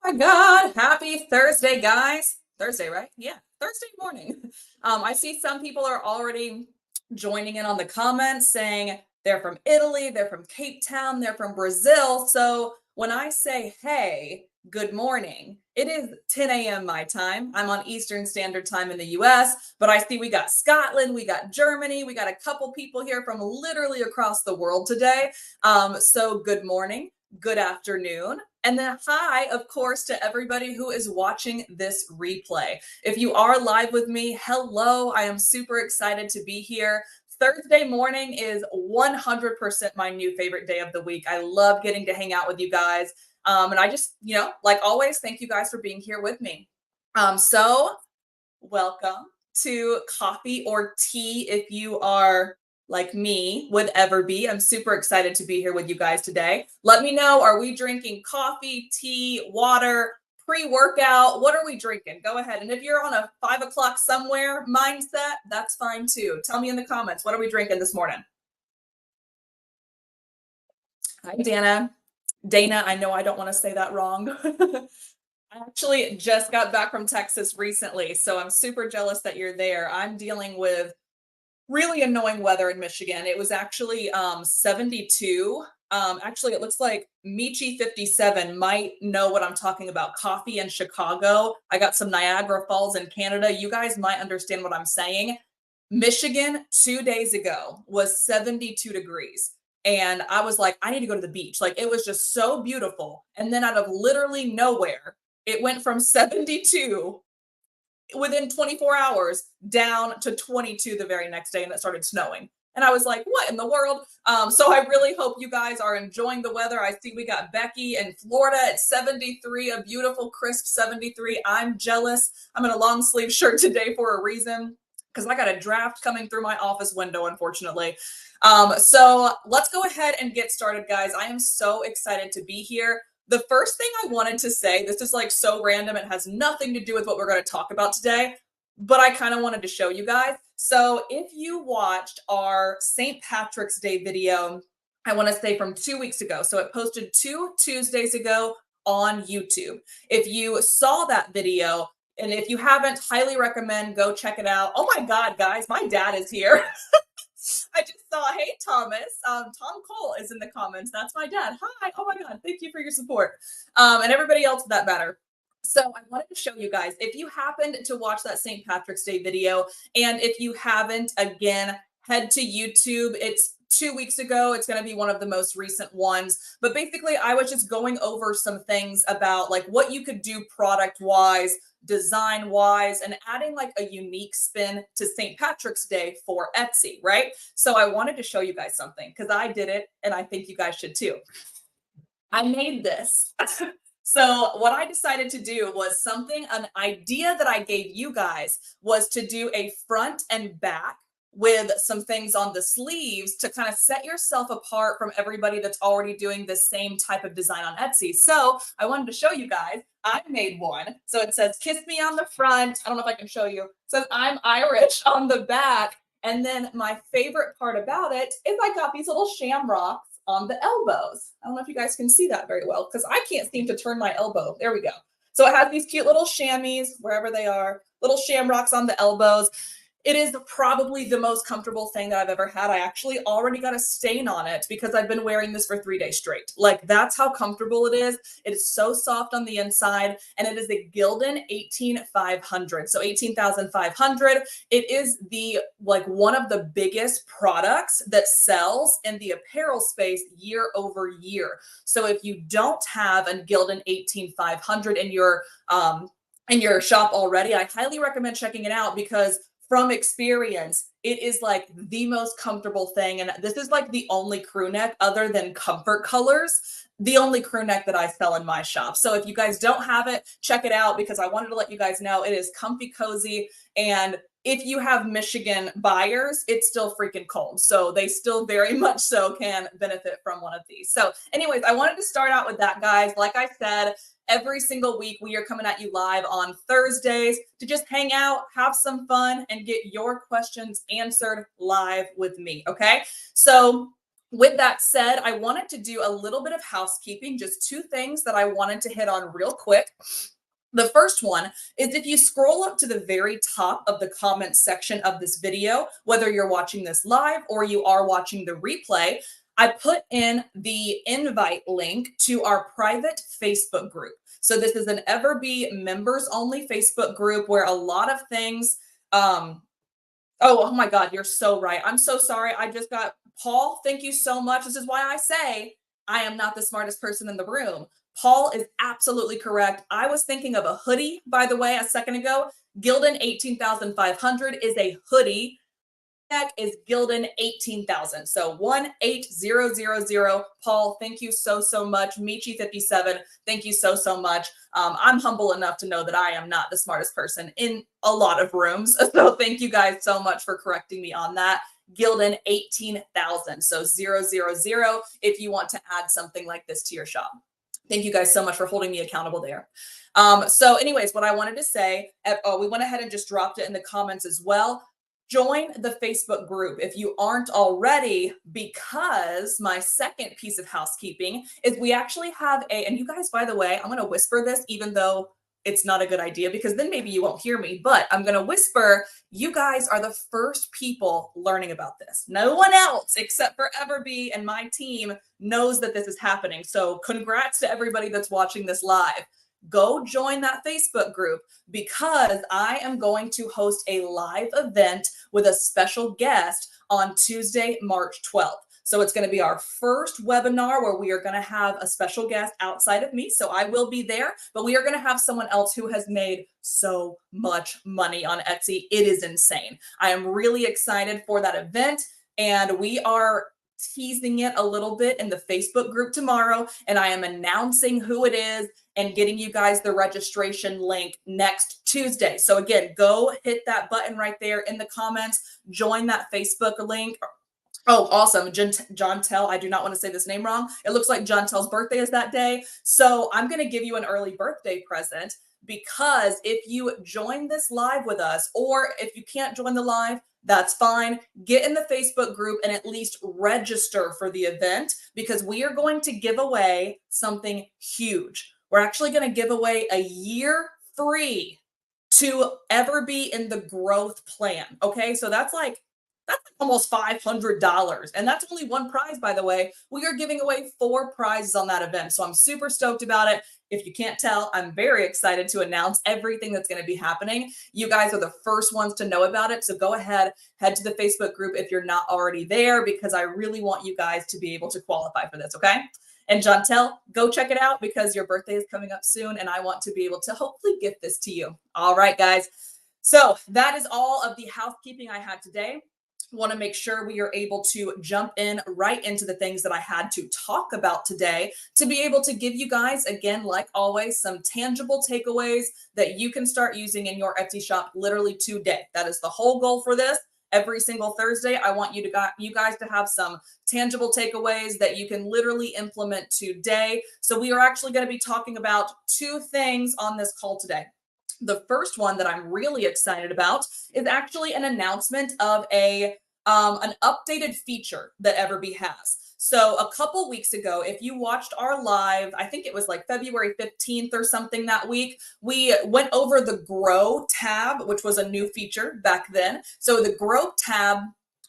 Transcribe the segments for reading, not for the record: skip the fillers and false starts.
My God, happy Thursday, guys. Thursday, right? Yeah, Thursday morning. I see some people are already joining in on the comments saying they're from Italy, they're from Cape Town, they're from Brazil. So when I say, hey, good morning, it is 10 a.m. my time. I'm on Eastern Standard Time in the US, but I see we got Scotland, we got Germany, we got a couple people here from literally across the world today. So good morning, good afternoon. And then hi, of course, to everybody who is watching this replay. If you are live with me, hello. I am super excited to be here. Thursday morning is 100% my new favorite day of the week. I love getting to hang out with you guys. And I just, like always, thank you guys for being here with me. So welcome to coffee or tea if you are like me with EverBee. I'm super excited to be here with you guys today. Let me know, are we drinking coffee, tea, water, pre-workout? What are we drinking? Go ahead. And if you're on a 5 o'clock somewhere mindset, that's fine too. Tell me in the comments, what are we drinking this morning? Hi, Dana, I know I don't want to say that wrong. I actually just got back from Texas recently, so I'm super jealous that you're there. I'm dealing with really annoying weather in Michigan. It was actually 72. Actually, it looks like Michi57 might know what I'm talking about. Coffee in Chicago. I got some Niagara Falls in Canada. You guys might understand what I'm saying. Michigan 2 days ago was 72 degrees. And I was like, I need to go to the beach. Like, it was just so beautiful. And then out of literally nowhere, it went from 72 within 24 hours down to 22 the very next day, and it started snowing. And I was like, what in the world? So I really hope you guys are enjoying the weather. I see we got Becky in Florida at 73, a beautiful crisp 73. I'm jealous. I'm in a long sleeve shirt today for a reason because I got a draft coming through my office window, unfortunately. So let's go ahead and get started, guys. I am so excited to be here. The first thing I wanted to say, this is like so random, it has nothing to do with what we're going to talk about today, but I kind of wanted to show you guys. So if you watched our St. Patrick's Day video, I want to say from 2 weeks ago, so it posted 2 Tuesdays ago on YouTube. If you saw that video, and if you haven't, highly recommend go check it out. Oh my God, guys, my dad is here. I just saw, hey, Thomas. Tom Cole is in the comments. That's my dad. Hi. Oh my God. Thank you for your support. And everybody else for that matter. So I wanted to show you guys, if you happened to watch that St. Patrick's Day video, and if you haven't, again, head to YouTube. It's 2 weeks ago. It's going to be one of the most recent ones. But basically, I was just going over some things about like what you could do product wise, design wise, and adding like a unique spin to St. Patrick's Day for Etsy, right? So I wanted to show you guys something because I did it and I think you guys should too. I made this. So what I decided to do was an idea that I gave you guys was to do a front and back with some things on the sleeves to kind of set yourself apart from everybody that's already doing the same type of design on Etsy. So I wanted to show you guys, I made one. So it says, kiss me on the front. I don't know if I can show you. It says, I'm Irish on the back. And then my favorite part about it is I got these little shamrocks on the elbows. I don't know if you guys can see that very well because I can't seem to turn my elbow. There we go. So it has these cute little chamois, wherever they are, little shamrocks on the elbows. It is probably the most comfortable thing that I've ever had. I actually already got a stain on it because I've been wearing this for 3 days straight. Like, that's how comfortable it is. It is so soft on the inside, and it is a Gildan 18500. So 18,500. It is the one of the biggest products that sells in the apparel space year over year. So if you don't have a Gildan 18500 in your shop already, I highly recommend checking it out because from experience, it is like the most comfortable thing. And this is like the only crew neck other than Comfort Colors, the only crew neck that I sell in my shop. So if you guys don't have it, check it out because I wanted to let you guys know it is comfy cozy. And if you have Michigan buyers, it's still freaking cold. So they still very much so can benefit from one of these. So anyways, I wanted to start out with that, guys. Like I said, every single week, we are coming at you live on Thursdays to just hang out, have some fun, and get your questions answered live with me, okay? So with that said, I wanted to do a little bit of housekeeping, just two things that I wanted to hit on real quick. The first one is if you scroll up to the very top of the comments section of this video, whether you're watching this live or you are watching the replay, I put in the invite link to our private Facebook group. So this is an EverBee members only Facebook group where a lot of things, oh my God, you're so right. I'm so sorry. I just got Paul. Thank you so much. This is why I say I am not the smartest person in the room. Paul is absolutely correct. I was thinking of a hoodie, by the way, a second ago. Gildan 18,500 is a hoodie. Neck is Gildan 18,000. So 18000. Paul, thank you so much. Michi 57, thank you so much. I'm humble enough to know that I am not the smartest person in a lot of rooms. So thank you guys so much for correcting me on that. Gildan 18,000. So 000 if you want to add something like this to your shop. Thank you guys so much for holding me accountable there. So anyways, what I wanted to say, we went ahead and just dropped it in the comments as well. Join the Facebook group if you aren't already, because my second piece of housekeeping is we actually have and you guys, by the way, I'm going to whisper this, even though it's not a good idea, because then maybe you won't hear me, but I'm going to whisper, you guys are the first people learning about this. No one else except for EverBee and my team knows that this is happening. So congrats to everybody that's watching this live. Go join that Facebook group, because I am going to host a live event with a special guest on Tuesday, March 12th. So it's going to be our first webinar where we are going to have a special guest outside of me. So I will be there, but we are going to have someone else who has made so much money on Etsy. It is insane. I am really excited for that event, and we are teasing it a little bit in the Facebook group tomorrow, and I am announcing who it is and getting you guys the registration link next Tuesday. So again, go hit that button right there in the comments, join that Facebook link. Oh, awesome. John Tell, I do not want to say this name wrong. It looks like John Tell's birthday is that day. So I'm going to give you an early birthday present, because if you join this live with us, or if you can't join the live, that's fine. Get in the Facebook group and at least register for the event, because we are going to give away something huge. We're actually going to give away a year free to EverBee in the growth plan. Okay. So that's almost $500. And that's only one prize, by the way. We are giving away 4 prizes on that event. So I'm super stoked about it. If you can't tell, I'm very excited to announce everything that's going to be happening. You guys are the first ones to know about it. So go ahead, head to the Facebook group if you're not already there, because I really want you guys to be able to qualify for this. Okay. And Jontel, go check it out, because your birthday is coming up soon, and I want to be able to hopefully gift this to you. All right, guys. So that is all of the housekeeping I had today. Want to make sure we are able to jump in right into the things that I had to talk about today, to be able to give you guys, again, like always, some tangible takeaways that you can start using in your Etsy shop literally today. That is the whole goal for this. Every single Thursday, I want you guys to have some tangible takeaways that you can literally implement today. So we are actually going to be talking about 2 things on this call today. The first one that I'm really excited about is actually an announcement of an updated feature that EverBee has. So a couple weeks ago, if you watched our live, I think it was like February 15th or something that week, we went over the Grow tab, which was a new feature back then. So the Grow tab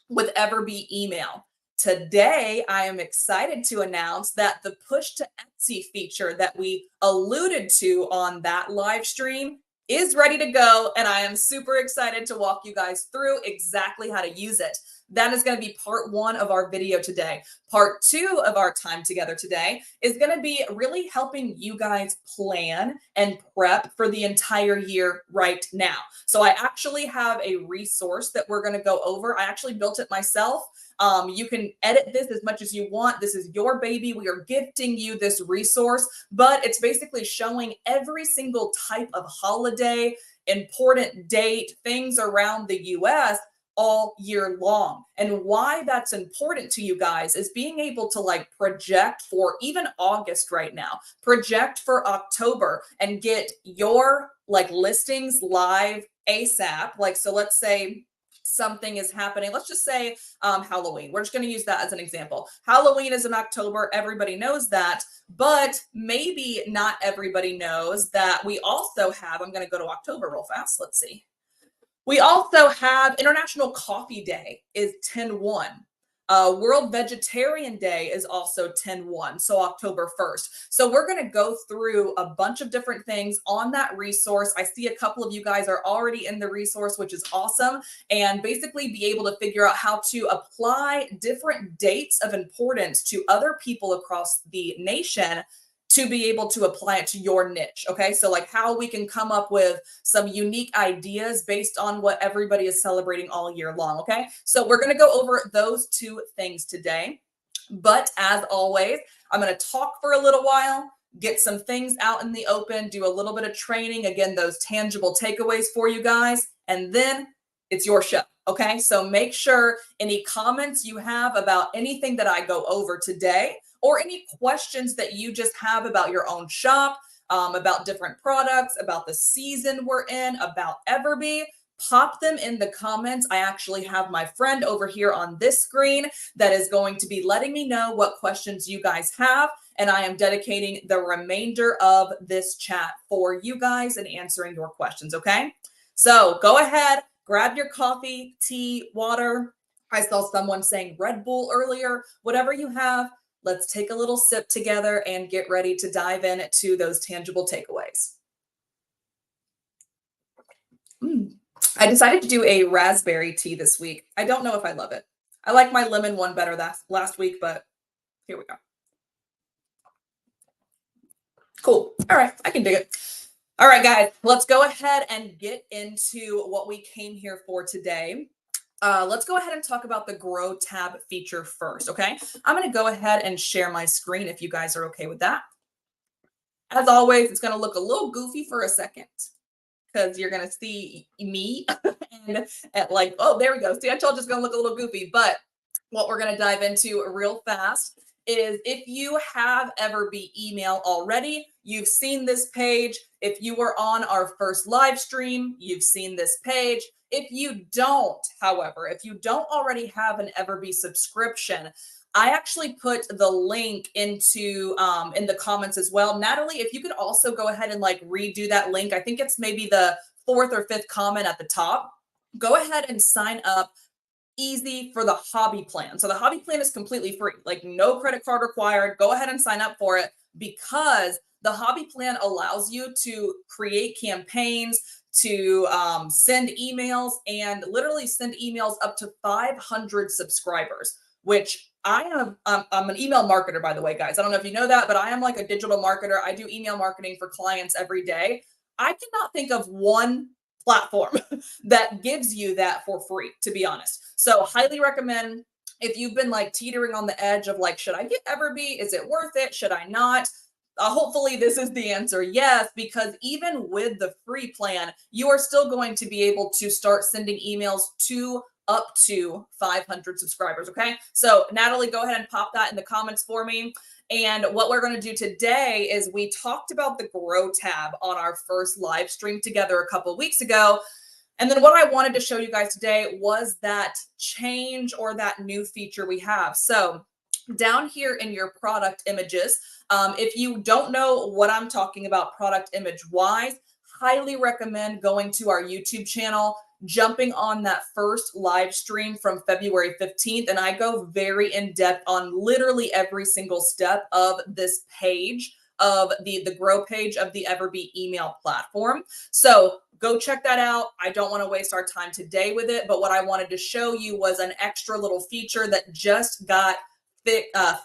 with EverBee email. Today, I am excited to announce that the push to Etsy feature that we alluded to on that live stream is ready to go, and I am super excited to walk you guys through exactly how to use it. That is going to be part 1 of our video today. Part 2 of our time together today is going to be really helping you guys plan and prep for the entire year right now. So I actually have a resource that we're going to go over. I actually built it myself. You can edit this as much as you want. This is your baby. We are gifting you this resource, but it's basically showing every single type of holiday, important date, things around the US all year long. And why that's important to you guys is being able to like project for even August right now, project for October, and get your like listings live ASAP. Like, so let's say something is happening. Let's just say Halloween. We're just going to use that as an example. Halloween is in October. Everybody knows that, but maybe not everybody knows that we also have, I'm going to go to October real fast. Let's see. We also have International Coffee Day is 10/1. World Vegetarian Day is also 10/1, so October 1st. So we're going to go through a bunch of different things on that resource. I see a couple of you guys are already in the resource, which is awesome, and basically be able to figure out how to apply different dates of importance to other people across the nation to be able to apply it to your niche. Okay. So like how we can come up with some unique ideas based on what everybody is celebrating all year long. Okay. So we're going to go over those two things today. But as always, I'm going to talk for a little while, get some things out in the open, do a little bit of training. Again, those tangible takeaways for you guys. And then it's your show. Okay. So make sure any comments you have about anything that I go over today, or any questions that you just have about your own shop, about different products, about the season we're in, about EverBee, pop them in the comments. I actually have my friend over here on this screen that is going to be letting me know what questions you guys have. And I am dedicating the remainder of this chat for you guys and answering your questions. Okay. So go ahead, grab your coffee, tea, water. I saw someone saying Red Bull earlier, whatever you have. Let's take a little sip together and get ready to dive into those tangible takeaways. I decided to do a raspberry tea this week. I don't know if I love it. I like my lemon one better last week, but here we go. Cool. All right, I can dig it. All right, guys, let's go ahead and get into what we came here for today. Let's go ahead and talk about the Grow tab feature first, okay? I'm going to go ahead and share my screen if you guys are okay with that. As always, it's going to look a little goofy for a second because you're going to see me and like, oh, there we go. See, I told you it's going to look a little goofy, but what we're going to dive into real fast is if you have EverBee email already, you've seen this page. If you were on our first live stream, you've seen this page. If you don't, however, if you don't already have an EverBee subscription, I actually put the link into in the comments as well. Natalie, if you could also go ahead and like redo that link. I think it's maybe the 4th or 5th comment at the top. Go ahead and sign up easy for the hobby plan. So the hobby plan is completely free, like no credit card required. Go ahead and sign up for it because the hobby plan allows you to create campaigns, to send emails, and literally send emails up to 500 subscribers, which I am. I'm an email marketer, by the way, guys. I don't know if you know that, but I am like a digital marketer. I do email marketing for clients every day. I cannot think of one platform that gives you that for free, to be honest. So highly recommend if you've been like teetering on the edge of like, should I get EverBee? Is it worth it? Should I not? Hopefully this is the answer. Yes, because even with the free plan, you are still going to be able to start sending emails to up to 500 subscribers. Okay. So Natalie, go ahead and pop that in the comments for me. And what we're going to do today is we talked about the Grow tab on our first live stream together a couple of weeks ago. And then what I wanted to show you guys today was that change or that new feature we have. So down here in your product images, if you don't know what I'm talking about product image wise, highly recommend going to our YouTube channel, jumping on that first live stream from February 15th. And I go very in depth on literally every single step of this page of the Grow page of the EverBee email platform. So go check that out. I don't want to waste our time today with it, but what I wanted to show you was an extra little feature that just got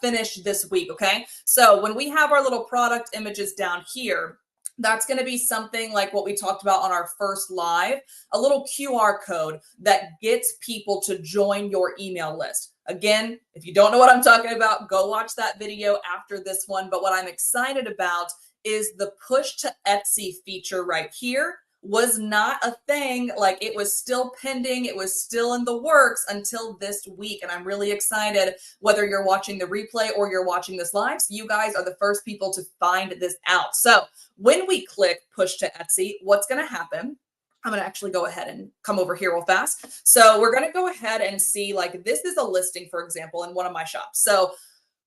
finished this week. Okay. So when we have our little product images down here, that's going to be something like what we talked about on our first live, a little QR code that gets people to join your email list. Again, if you don't know what I'm talking about, go watch that video after this one. But what I'm excited about is the push to Etsy feature right here was not a thing. Like it was still pending. It was still in the works until this week. And I'm really excited whether you're watching the replay or you're watching this live. So you guys are the first people to find this out. So when we click push to Etsy, what's going to happen? I'm going to actually go ahead and come over here real fast. So we're going to go ahead and see, like, this is a listing, for example, in one of my shops. So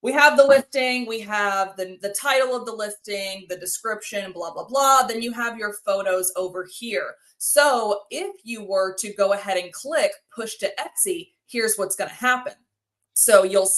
we have the listing, we have the title of the listing, the description, blah, blah, blah. Then you have your photos over here. So if you were to go ahead and click push to Etsy, here's what's going to happen. So you'll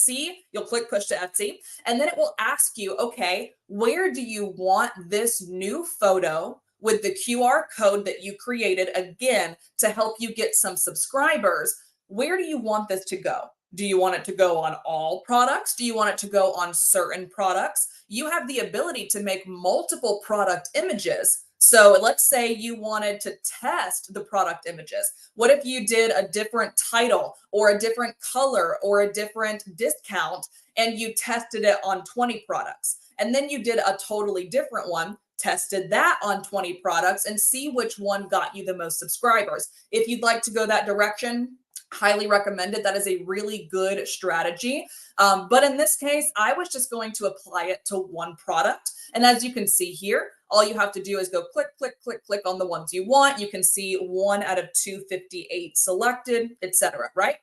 click push to Etsy, and then it will ask you, okay, where do you want this new photo with the QR code that you created, again, to help you get some subscribers? Where do you want this to go? Do you want it to go on all products? Do you want it to go on certain products? You have the ability to make multiple product images. So let's say you wanted to test the product images. What if you did a different title or a different color or a different discount and you tested it on 20 products? And then you did a totally different one, tested that on 20 products, and see which one got you the most subscribers. If you'd like to go that direction, highly recommended. That is a really good strategy. But in this case, I was just going to apply it to one product. And as you can see here, all you have to do is go click, click, click, click on the ones you want. You can see 1 out of 258 selected, etc. Right?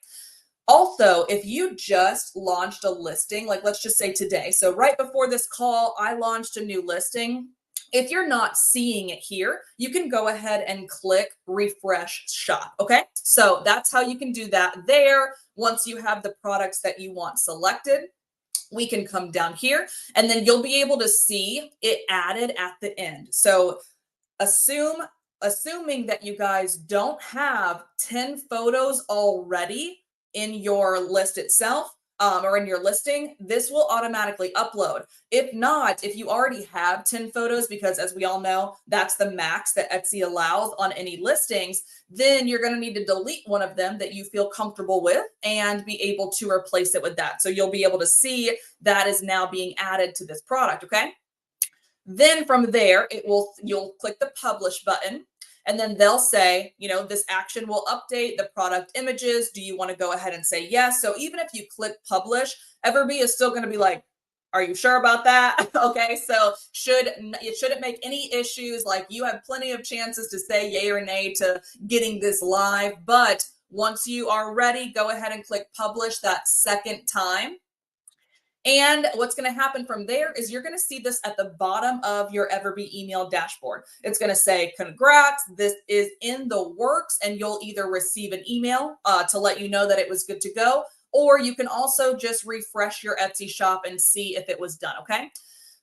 Also, if you just launched a listing, like let's just say today, so right before this call, I launched a new listing. If you're not seeing it here, you can go ahead and click refresh shop. Okay, so that's how you can do that there. Once you have the products that you want selected, we can come down here and then you'll be able to see it added at the end. So assuming that you guys don't have 10 photos already in your list itself, or in your listing, this will automatically upload. If not, if you already have 10 photos, because as we all know, that's the max that Etsy allows on any listings, then you're going to need to delete one of them that you feel comfortable with and be able to replace it with that. So you'll be able to see that is now being added to this product. Okay. Then from there, you'll click the publish button. And then they'll say, this action will update the product images. Do you want to go ahead and say yes? So even if you click publish, EverBee is still going to be like, are you sure about that? Okay, so it shouldn't make any issues. Like, you have plenty of chances to say yay or nay to getting this live. But once you are ready, go ahead and click publish that second time. And what's going to happen from there is you're going to see this at the bottom of your EverBee email dashboard. It's going to say, congrats, this is in the works, and you'll either receive an email to let you know that it was good to go, or you can also just refresh your Etsy shop and see if it was done. Okay.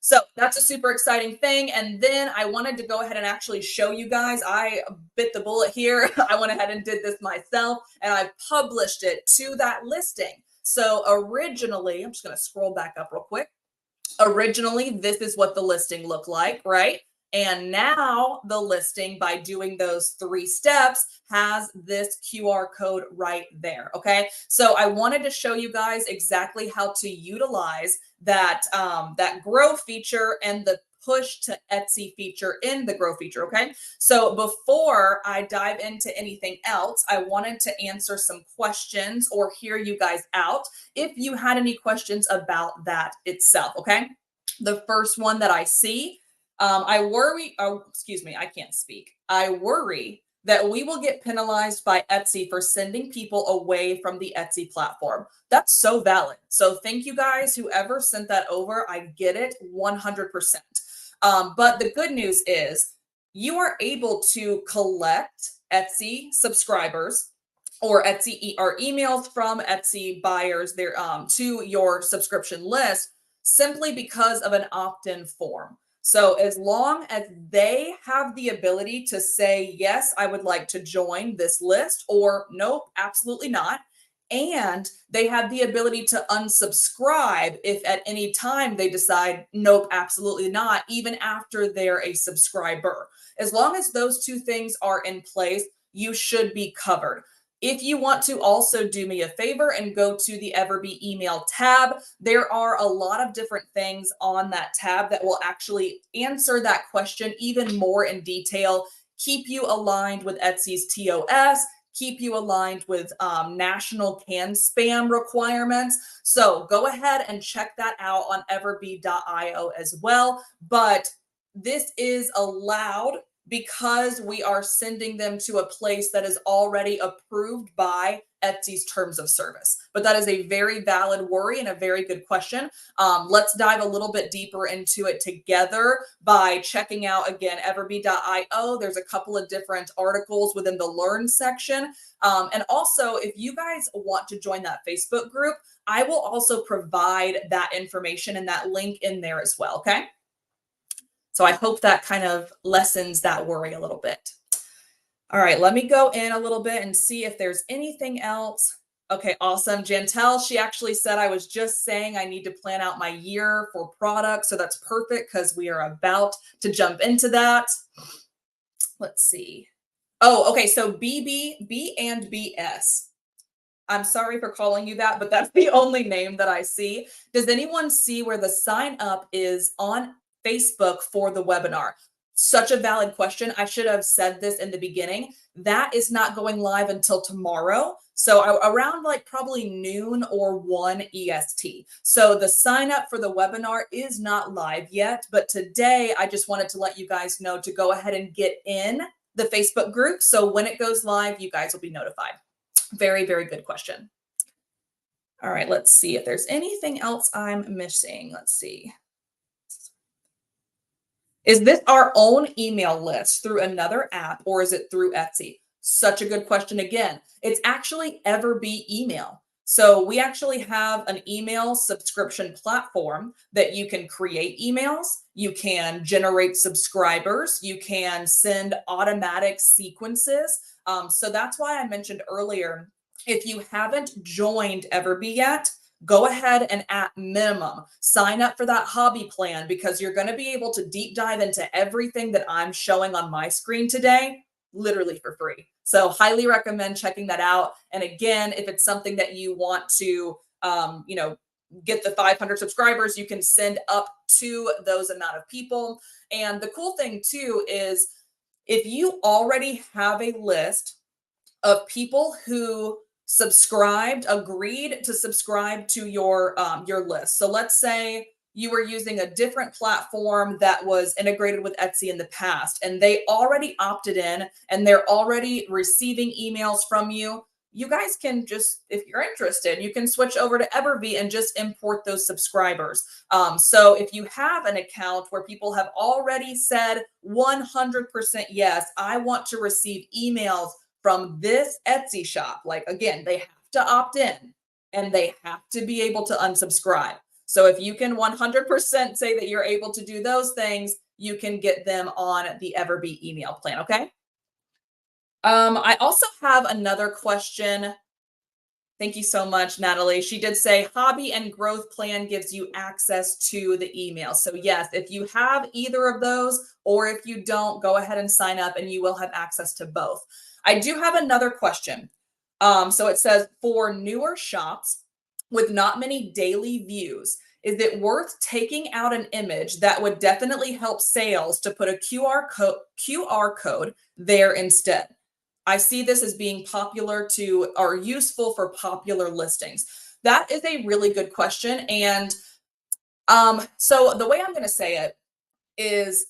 So that's a super exciting thing. And then I wanted to go ahead and actually show you guys. I bit the bullet here. I went ahead and did this myself, and I published it to that listing. So originally, I'm just going to scroll back up real quick. Originally, this is what the listing looked like, right? And now the listing, by doing those 3 steps, has this QR code right there. Okay. So I wanted to show you guys exactly how to utilize that, that grow feature and the push to Etsy feature in the grow feature. Okay. So before I dive into anything else, I wanted to answer some questions or hear you guys out if you had any questions about that itself. Okay. The first one that I see, I worry that we will get penalized by Etsy for sending people away from the Etsy platform. That's so valid. So thank you guys, whoever sent that over. I get it 100%. But the good news is you are able to collect Etsy subscribers or emails from Etsy buyers there to your subscription list simply because of an opt-in form. So as long as they have the ability to say, yes, I would like to join this list, or nope, absolutely not, and they have the ability to unsubscribe if at any time they decide, nope, absolutely not, even after they're a subscriber. As long as those 2 things are in place, you should be covered. If you want to also do me a favor and go to the EverBee email tab, there are a lot of different things on that tab that will actually answer that question even more in detail, keep you aligned with Etsy's TOS, keep you aligned with national can spam requirements. So go ahead and check that out on everbee.io as well. But this is allowed because we are sending them to a place that is already approved by Etsy's terms of service. But that is a very valid worry and a very good question. Let's dive a little bit deeper into it together by checking out, again, EverBee.io. There's a couple of different articles within the Learn section. And also, if you guys want to join that Facebook group, I will also provide that information and that link in there as well, okay? So I hope that kind of lessens that worry a little bit. All right, let me go in a little bit and see if there's anything else. Okay, awesome. Jantel, she actually said, I was just saying I need to plan out my year for products. So that's perfect because we are about to jump into that. Let's see. Oh, okay. So BB, B and BS. I'm sorry for calling you that, but that's the only name that I see. Does anyone see where the sign up is on Facebook for the webinar? Such a valid question. I should have said this in the beginning. That is not going live until tomorrow. So around like probably noon or 1 EST. So the sign up for the webinar is not live yet, but today I just wanted to let you guys know to go ahead and get in the Facebook group. So when it goes live, you guys will be notified. Very, very good question. All right, let's see if there's anything else I'm missing. Let's see. Is this our own email list through another app or is it through Etsy? Such a good question again. It's actually EverBee email. So we actually have an email subscription platform that you can create emails, you can generate subscribers, you can send automatic sequences. So that's why I mentioned earlier, if you haven't joined EverBee yet, go ahead and at minimum sign up for that hobby plan because you're going to be able to deep dive into everything that I'm showing on my screen today, literally for free. So highly recommend checking that out. And again, if it's something that you want to, get the 500 subscribers, you can send up to those amount of people. And the cool thing too is if you already have a list of people who agreed to subscribe to your list. So let's say you were using a different platform that was integrated with Etsy in the past, and they already opted in and they're already receiving emails from you. You guys can just, if you're interested, you can switch over to EverBee and just import those subscribers. So if you have an account where people have already said 100% yes, I want to receive emails from this Etsy shop, like again, they have to opt in and they have to be able to unsubscribe. So if you can 100% say that you're able to do those things, you can get them on the EverBee email plan, okay? I also have another question. Thank you so much, Natalie. She did say hobby and growth plan gives you access to the email. So yes, if you have either of those, or if you don't, go ahead and sign up and you will have access to both. I do have another question. So it says, for newer shops with not many daily views, is it worth taking out an image that would definitely help sales to put a QR code there instead? I see this as being popular to or useful for popular listings. That is a really good question. And so the way I'm going to say it is,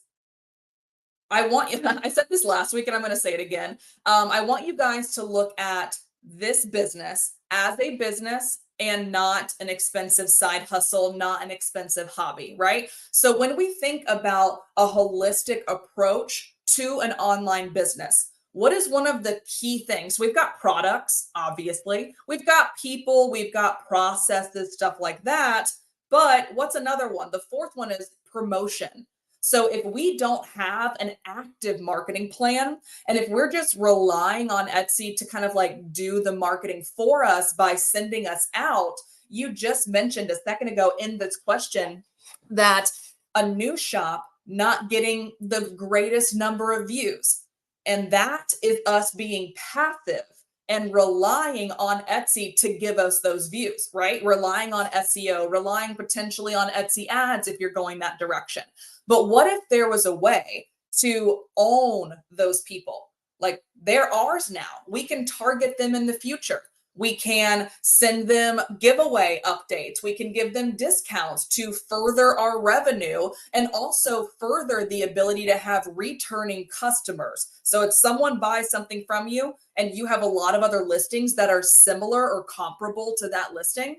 I want you, I said this last week and I'm going to say it again. I want you guys to look at this business as a business and not an expensive side hustle, not an expensive hobby, right? So when we think about a holistic approach to an online business, what is one of the key things? We've got products, obviously. We've got people, we've got processes, stuff like that. But what's another one? The fourth one is promotion. So if we don't have an active marketing plan, and if we're just relying on Etsy to kind of like do the marketing for us by sending us out, you just mentioned a second ago in this question that a new shop not getting the greatest number of views. And that is us being passive and relying on Etsy to give us those views, right? Relying on SEO, relying potentially on Etsy ads if you're going that direction. But what if there was a way to own those people? Like they're ours now. We can target them in the future. We can send them giveaway updates. We can give them discounts to further our revenue and also further the ability to have returning customers. So if someone buys something from you and you have a lot of other listings that are similar or comparable to that listing,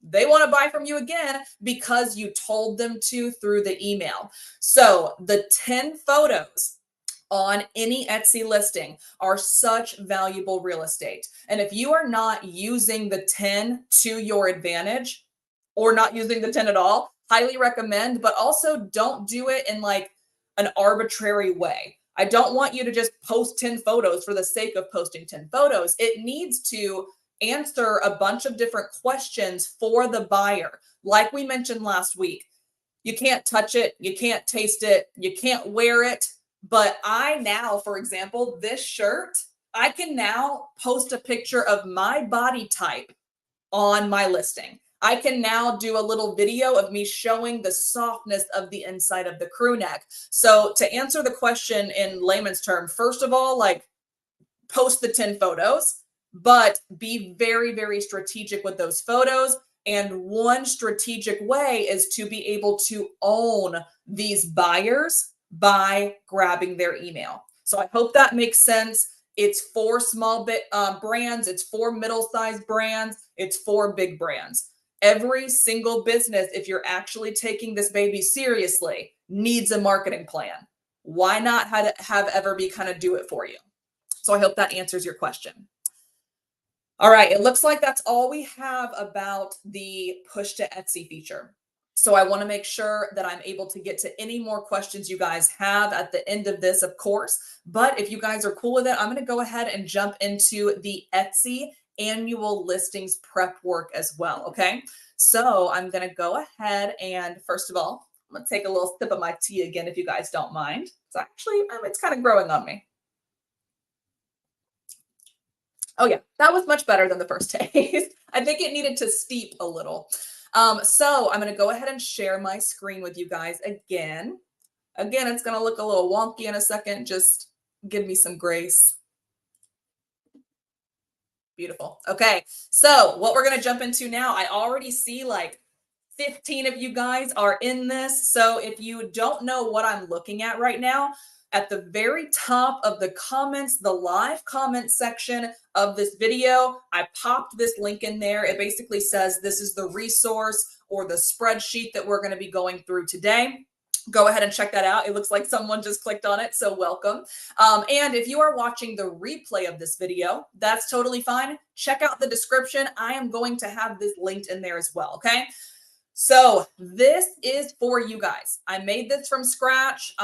they want to buy from you again because you told them to through the email. So the 10 photos on any Etsy listing are such valuable real estate. And if you are not using the 10 to your advantage or not using the 10 at all, highly recommend, but also don't do it in like an arbitrary way. I don't want you to just post 10 photos for the sake of posting 10 photos. It needs to answer a bunch of different questions for the buyer. Like we mentioned last week, you can't touch it, you can't taste it, you can't wear it. But I now, for example, this shirt, I can now post a picture of my body type on my listing. I can now do a little video of me showing the softness of the inside of the crew neck. So to answer the question in layman's term, first of all, like post the 10 photos, but be very, very strategic with those photos. And one strategic way is to be able to own these buyers by grabbing their email. So I hope that makes sense. It's for small brands, it's for middle-sized brands, it's for big brands. Every single business, if you're actually taking this baby seriously, needs a marketing plan. Why not have EverBee kind of do it for you? So I hope that answers your question. All right, it looks like that's all we have about the push to Etsy feature. So I want to make sure that I'm able to get to any more questions you guys have at the end of this, of course. But if you guys are cool with it, I'm going to go ahead and jump into the Etsy annual listings prep work as well. Okay, so I'm going to go ahead and first of all, I'm going to take a little sip of my tea again, if you guys don't mind. It's actually, it's kind of growing on me. Oh yeah, that was much better than the first taste. I think it needed to steep a little. So I'm going to go ahead and share my screen with you guys again. Again, it's going to look a little wonky in a second. Just give me some grace. Beautiful. Okay, so what we're going to jump into now, I already see like 15 of you guys are in this. So if you don't know what I'm looking at right now, at the very top of the comments, the live comment section of this video, I popped this link in there. It basically says this is the resource or the spreadsheet that we're going to be going through today. Go ahead and check that out. It looks like someone just clicked on it, so welcome. And if you are watching the replay of this video, that's totally fine. Check out the description. I am going to have this linked in there as well, okay? So this is for you guys. I made this from scratch.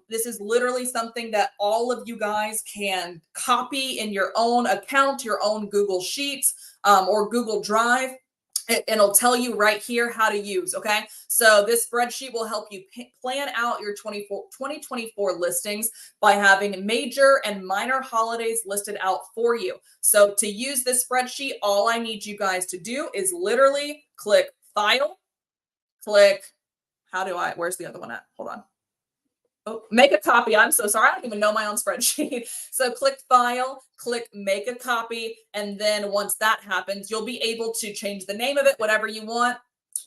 This is literally something that all of you guys can copy in your own account, your own Google Sheets or Google Drive. And it'll tell you right here how to use, okay? So this spreadsheet will help you plan out your 2024 listings by having major and minor holidays listed out for you. So to use this spreadsheet, all I need you guys to do is literally click File, click, where's the other one at? Hold on. Oh, make a copy. I'm so sorry. I don't even know my own spreadsheet. So click File, click Make a Copy. And then once that happens, you'll be able to change the name of it, whatever you want.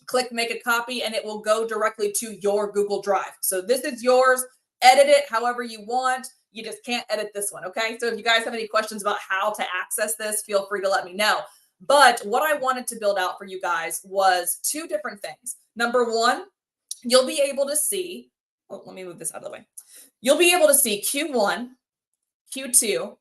Click Make a Copy, and it will go directly to your Google Drive. So this is yours. Edit it however you want. You just can't edit this one, okay? So if you guys have any questions about how to access this, feel free to let me know. But what I wanted to build out for you guys was two different things. Number one, you'll be able to see, let me move this out of the way. You'll be able to see Q1, Q2,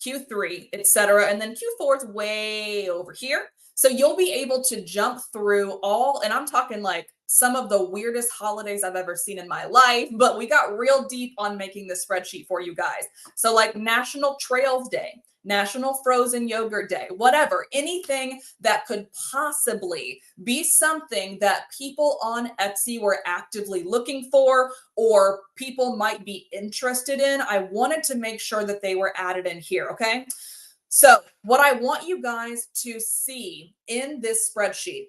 Q3, etc. And then Q4 is way over here. So you'll be able to jump through all, and I'm talking like some of the weirdest holidays I've ever seen in my life, but we got real deep on making this spreadsheet for you guys. So like National Trails Day, National Frozen Yogurt Day, whatever, anything that could possibly be something that people on Etsy were actively looking for or people might be interested in. I wanted to make sure that they were added in here, okay? So what I want you guys to see in this spreadsheet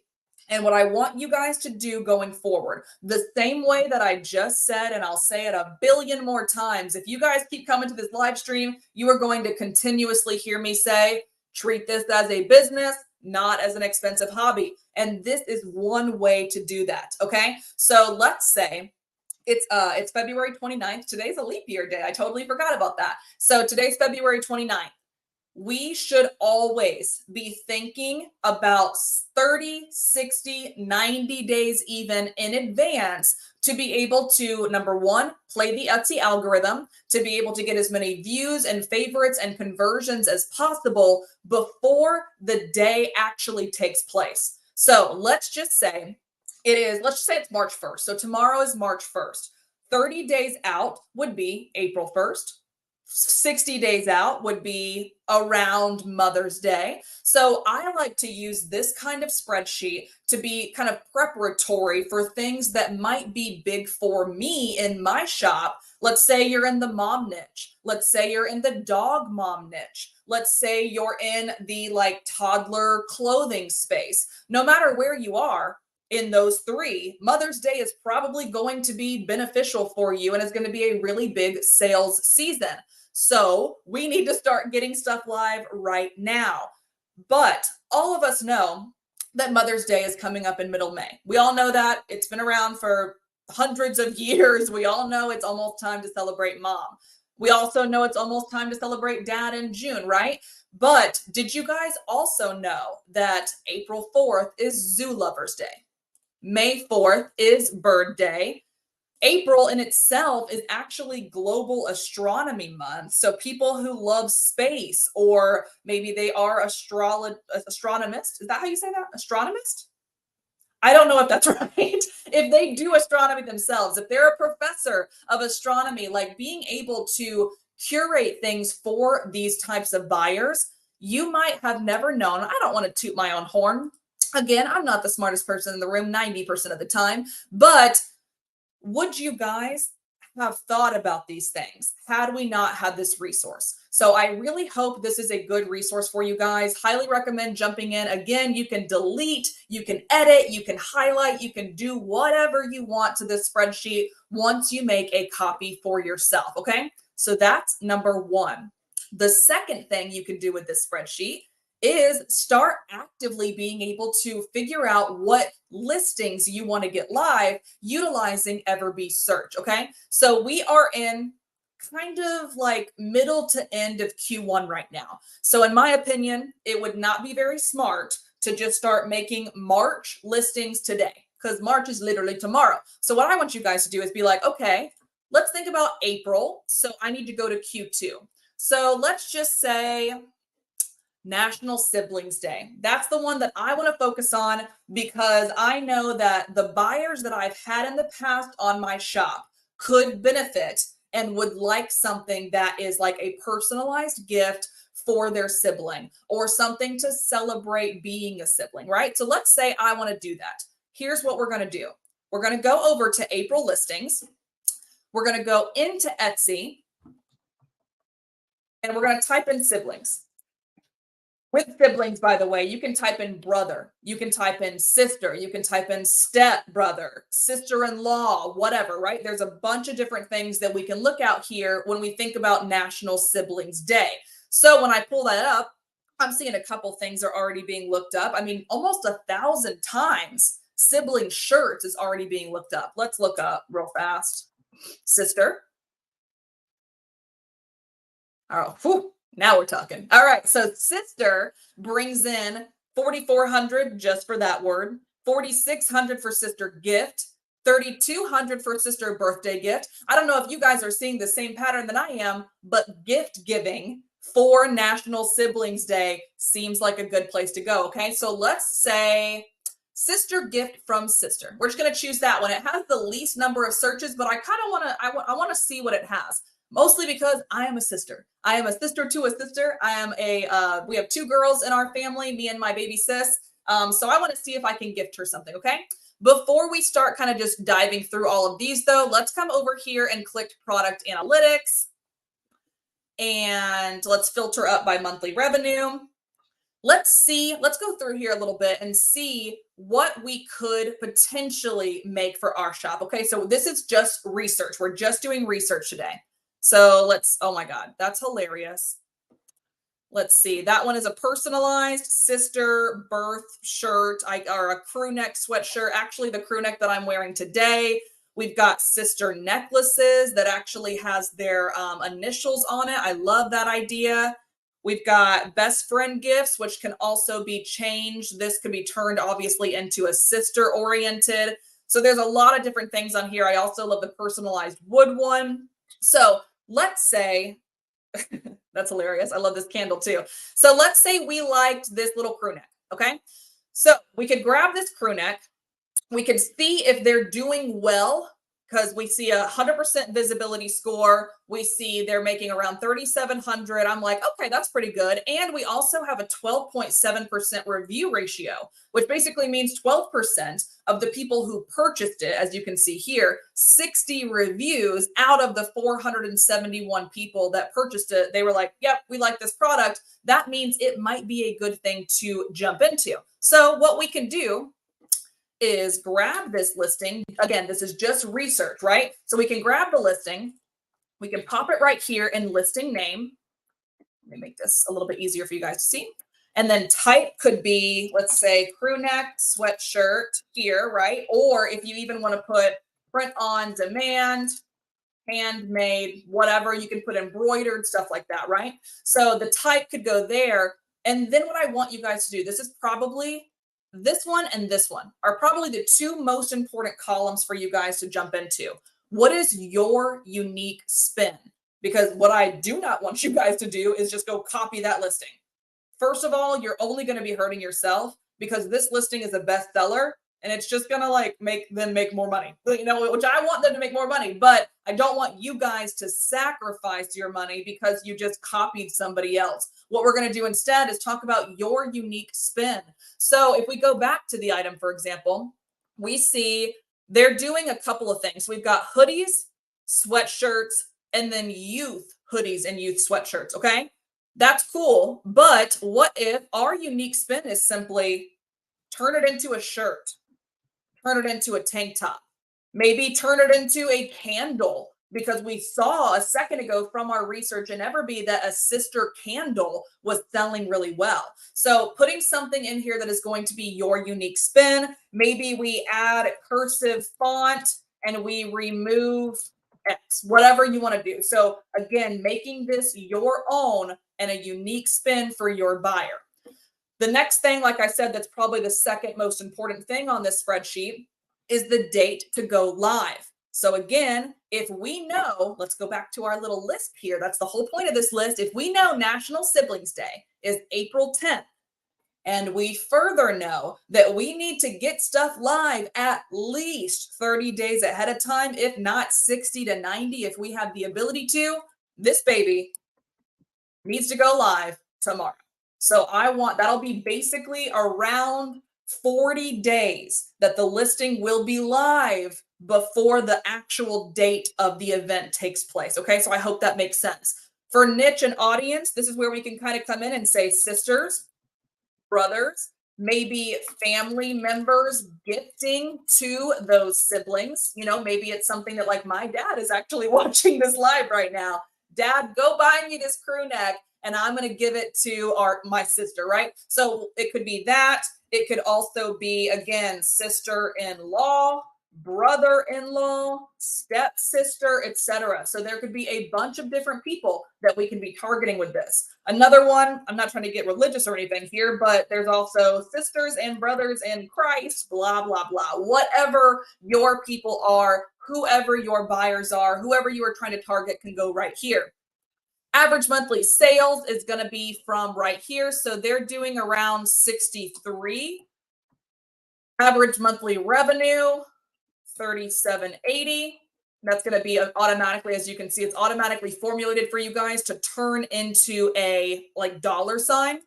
and what I want you guys to do going forward, the same way that I just said, and I'll say it a billion more times, if you guys keep coming to this live stream, you are going to continuously hear me say, Treat this as a business, not as an expensive hobby. And this is one way to do that. Okay. So let's say it's February 29th. Today's a leap year day. I totally forgot about that. So today's February 29th. We should always be thinking about 30, 60, 90 days even in advance to be able to, number one, play the Etsy algorithm, to be able to get as many views and favorites and conversions as possible before the day actually takes place. So let's just say it's March 1st. So tomorrow is March 1st. 30 days out would be April 1st. 60 days out would be around Mother's Day. So I like to use this kind of spreadsheet to be kind of preparatory for things that might be big for me in my shop. Let's say you're in the mom niche. Let's say you're in the dog mom niche. Let's say you're in the like toddler clothing space. No matter where you are in those three, Mother's Day is probably going to be beneficial for you and is going to be a really big sales season. So we need to start getting stuff live right now. But all of us know that Mother's Day is coming up in middle May. We all know that. It's been around for hundreds of years. We all know it's almost time to celebrate mom. We also know it's almost time to celebrate dad in June, right? But did you guys also know that April 4th is Zoo Lovers Day? May 4th is Bird Day. April in itself is actually Global Astronomy Month. So people who love space, or maybe they are astronomist. Is that how you say that? Astronomist? I don't know if that's right. If they do astronomy themselves, if they're a professor of astronomy, like being able to curate things for these types of buyers, you might have never known. I don't want to toot my own horn. Again, I'm not the smartest person in the room 90% of the time, but would you guys have thought about these things had we not had this resource? So I really hope this is a good resource for you guys. Highly recommend jumping in. Again, you can delete, you can edit, you can highlight, you can do whatever you want to this spreadsheet once you make a copy for yourself. Okay. So that's number one. The second thing you can do with this spreadsheet is start actively being able to figure out what listings you want to get live utilizing EverBee search. Okay. So we are in kind of like middle to end of Q1 right now. So in my opinion, it would not be very smart to just start making March listings today, because March is literally tomorrow. So what I want you guys to do is be like, okay, let's think about April. So I need to go to Q2. So let's just say National Siblings Day. That's the one that I want to focus on, because I know that the buyers that I've had in the past on my shop could benefit and would like something that is like a personalized gift for their sibling, or something to celebrate being a sibling, right? So let's say I want to do that. Here's what we're going to do. We're going to go over to April listings. We're going to go into Etsy, and we're going to type in siblings. With siblings, by the way, you can type in brother, you can type in sister, you can type in step brother, sister-in-law, whatever, right? There's a bunch of different things that we can look out here when we think about National Siblings Day. So when I pull that up, I'm seeing a couple things are already being looked up. I mean, almost 1,000 times sibling shirts is already being looked up. Let's look up real fast. Sister. Oh, whew. Now we're talking. All right. So sister brings in 4,400 just for that word, 4,600 for sister gift, 3,200 for sister birthday gift. I don't know if you guys are seeing the same pattern that I am, but gift giving for National Siblings Day seems like a good place to go. Okay. So let's say sister gift from sister. We're just going to choose that one. It has the least number of searches, but I kind of want to, I want to see what it has. Mostly because I am a sister. I am a sister to a sister. I am we have 2 girls in our family, me and my baby sis. So I want to see if I can gift her something, okay? Before we start kind of just diving through all of these though, let's come over here and click product analytics. And let's filter up by monthly revenue. Let's go through here a little bit and see what we could potentially make for our shop. Okay, so this is just research. We're just doing research today. So oh my God, that's hilarious. Let's see. That one is a personalized sister birth shirt, or a crew neck sweatshirt. Actually, the crew neck that I'm wearing today. We've got sister necklaces that actually has their initials on it. I love that idea. We've got best friend gifts, which can also be changed. This could be turned obviously into a sister oriented. So there's a lot of different things on here. I also love the personalized wood one. So let's say, that's hilarious. I love this candle too. So let's say we liked this little crew neck. Okay. So we could grab this crew neck. We can see if they're doing well because we see a 100% visibility score. We see they're making around 3,700. I'm like, okay, that's pretty good. And we also have a 12.7% review ratio, which basically means 12% of the people who purchased it, as you can see here, 60 reviews out of the 471 people that purchased it. They were like, yep, we like this product. That means it might be a good thing to jump into. So what we can do is grab this listing. Again, this is just research, right? So we can grab the listing. We can pop it right here in listing name. Let me make this a little bit easier for you guys to see. And then type could be, let's say, crew neck sweatshirt here, right? Or if you even want to put print on demand, handmade, whatever, you can put embroidered, stuff like that, right? So the type could go there. And then what I want you guys to do, this is probably this one and this one are probably the two most important columns for you guys to jump into. What is your unique spin? Because what I do not want you guys to do is just go copy that listing. First of all, you're only going to be hurting yourself because this listing is a bestseller and it's just going to like make them make more money, you know, which I want them to make more money, but I don't want you guys to sacrifice your money because you just copied somebody else. What we're going to do instead is talk about your unique spin. So if we go back to the item, for example, we see they're doing a couple of things. We've got hoodies, sweatshirts, and then youth hoodies and youth sweatshirts. Okay. That's cool. But what if our unique spin is simply turn it into a shirt, turn it into a tank top, maybe turn it into a candle, because we saw a second ago from our research in EverBee that a sister candle was selling really well. So putting something in here that is going to be your unique spin, maybe we add cursive font and we remove X, whatever you want to do. So again, making this your own and a unique spin for your buyer. The next thing, like I said, that's probably the second most important thing on this spreadsheet is the date to go live. So again, if we know, let's go back to our little list here. That's the whole point of this list. If we know National Siblings Day is April 10th, and we further know that we need to get stuff live at least 30 days ahead of time, if not 60 to 90, if we have the ability to, this baby needs to go live tomorrow. So I want, that'll be basically around 40 days that the listing will be live before the actual date of the event takes place. Okay, so I hope that makes sense. For niche and audience, this is where we can kind of come in and say sisters, brothers, maybe family members gifting to those siblings. You know, maybe it's something that like my dad is actually watching this live right now. Dad, go buy me this crew neck and I'm going to give it to my sister, right? So it could be that. It could also be, again, sister-in-law, brother-in-law, stepsister, etc. So there could be a bunch of different people that we can be targeting with this. Another one, I'm not trying to get religious or anything here, but there's also sisters and brothers in Christ, blah, blah, blah. Whatever your people are, whoever your buyers are, whoever you are trying to target can go right here. Average monthly sales is going to be from right here. So they're doing around 63. Average monthly revenue, 3780. That's going to be automatically, as you can see, it's automatically formulated for you guys to turn into a like dollar sign.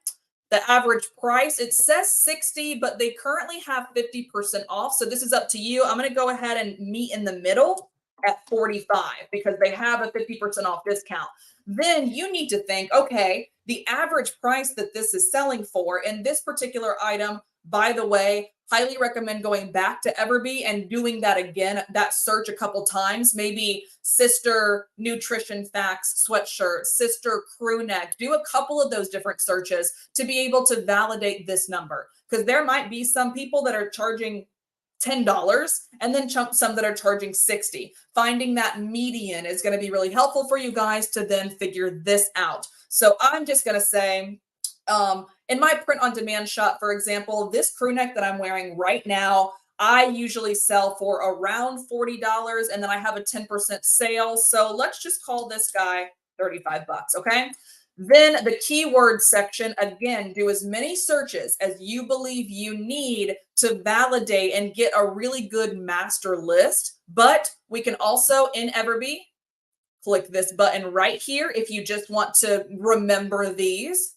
The average price, it says 60, but they currently have 50% off. So this is up to you. I'm going to go ahead and meet in the middle at 45 because they have a 50% off discount. Then you need to think, okay, the average price that this is selling for in this particular item, By the way, highly recommend going back to EverBee and doing that again, that search a couple times, maybe sister nutrition facts sweatshirt, sister crew neck. Do a couple of those different searches to be able to validate this number, because there might be some people that are charging $10 and then some that are charging 60. Finding that median is going to be really helpful for you guys to then figure this out. So I'm just going to say, in my print on demand shop, for example, this crew neck that I'm wearing right now, I usually sell for around $40, and then I have a 10% sale. So let's just call this guy 35 bucks. Okay. Then the keyword section, again, do as many searches as you believe you need to validate and get a really good master list. But we can also, in EverBee, click this button right here if you just want to remember these,